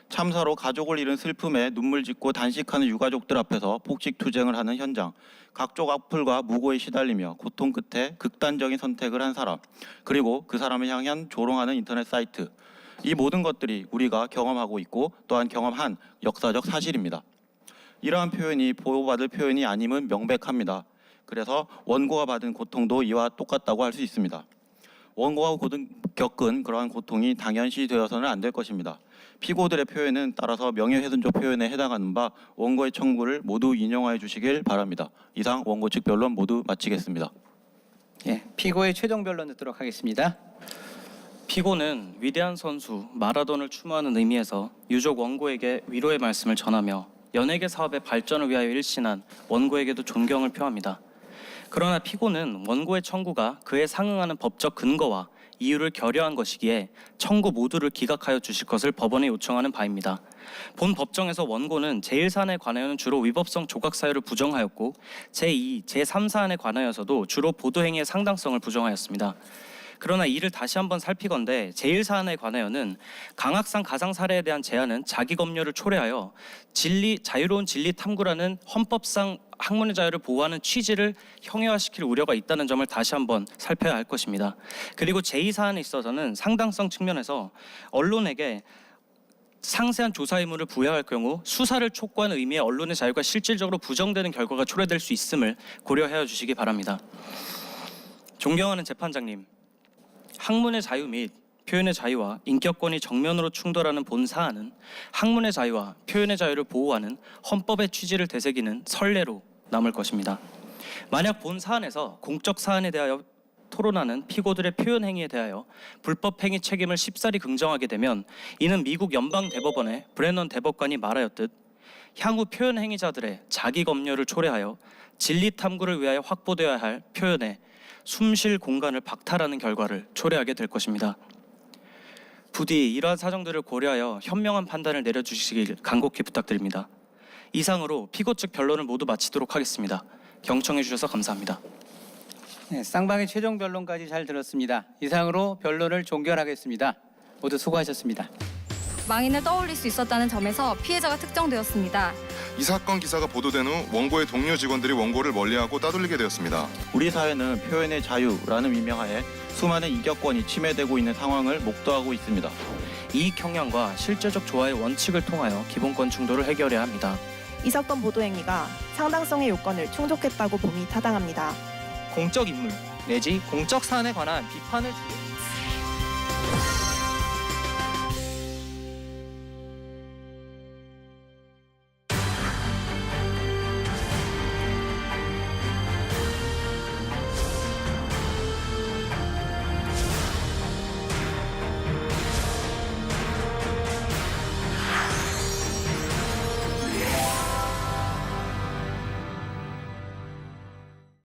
참사로 가족을 잃은 슬픔에 눈물 짓고 단식하는 유가족들 앞에서 폭식 투쟁을 하는 현장, 각종 악플과 무고에 시달리며 고통 끝에 극단적인 선택을 한 사람, 그리고 그 사람을 향한 조롱하는 인터넷 사이트, 이 모든 것들이 우리가 경험하고 있고 또한 경험한 역사적 사실입니다. 이러한 표현이 보호받을 표현이 아님은 명백합니다. 그래서 원고가 받은 고통도 이와 똑같다고 할 수 있습니다. 원고가 겪은 그러한 고통이 당연시 되어서는 안 될 것입니다. 피고들의 표현은 따라서 명예훼손죄 표현에 해당하는 바 원고의 청구를 모두 인용하여 주시길 바랍니다. 이상 원고 측 변론 모두 마치겠습니다. 예, 피고의 최종 변론 듣도록 하겠습니다. 피고는 위대한 선수 마라돈을 추모하는 의미에서 유족 원고에게 위로의 말씀을 전하며 연예계 사업의 발전을 위하여 일신한 원고에게도 존경을 표합니다. 그러나 피고는 원고의 청구가 그에 상응하는 법적 근거와 이유를 결여한 것이기에 청구 모두를 기각하여 주실 것을 법원에 요청하는 바입니다. 본 법정에서 원고는 제1사안에 관하여는 주로 위법성 조각 사유를 부정하였고 제2, 제3사안에 관하여서도 주로 보도행위의 상당성을 부정하였습니다. 그러나 이를 다시 한번 살피건대 제1사안에 관하여는 강학상 가상 살해에 대한 제한은 자기 검열을 초래하여 자유로운 진리 탐구라는 헌법상 학문의 자유를 보호하는 취지를 형해화시킬 우려가 있다는 점을 다시 한번 살펴야 할 것입니다. 그리고 제2사안에 있어서는 상당성 측면에서 언론에게 상세한 조사 의무를 부여할 경우 수사를 촉구하는 의미의 언론의 자유가 실질적으로 부정되는 결과가 초래될 수 있음을 고려하여 주시기 바랍니다. 존경하는 재판장님, 학문의 자유 및 표현의 자유와 인격권이 정면으로 충돌하는 본 사안은 학문의 자유와 표현의 자유를 보호하는 헌법의 취지를 되새기는 선례로 남을 것입니다. 만약 본 사안에서 공적 사안에 대하여 토론하는 피고들의 표현 행위에 대하여 불법 행위 책임을 쉽사리 긍정하게 되면 이는 미국 연방 대법원의 브레넌 대법관이 말하였듯 향후 표현 행위자들의 자기 검열을 초래하여 진리 탐구를 위하여 확보되어야 할 표현에 숨쉴 공간을 박탈하는 결과를 초래하게 될 것입니다. 부디 이러한 사정들을 고려하여 현명한 판단을 내려주시길 간곡히 부탁드립니다. 이상으로 피고 측 변론을 모두 마치도록 하겠습니다. 경청해 주셔서 감사합니다. 네, 쌍방의 최종 변론까지 잘 들었습니다. 이상으로 변론을 종결하겠습니다. 모두 수고하셨습니다. 망인을 떠올릴 수 있었다는 점에서 피해자가 특정되었습니다. 이 사건 기사가 보도된 후 원고의 동료 직원들이 원고를 멀리하고 따돌리게 되었습니다. 우리 사회는 표현의 자유라는 위명하에 수많은 인격권이 침해되고 있는 상황을 목도하고 있습니다. 이익 형량과 실제적 조화의 원칙을 통하여 기본권 충돌을 해결해야 합니다. 이 사건 보도 행위가 상당성의 요건을 충족했다고 봄이 타당합니다. 공적 인물 내지 공적 사안에 관한 비판을 주로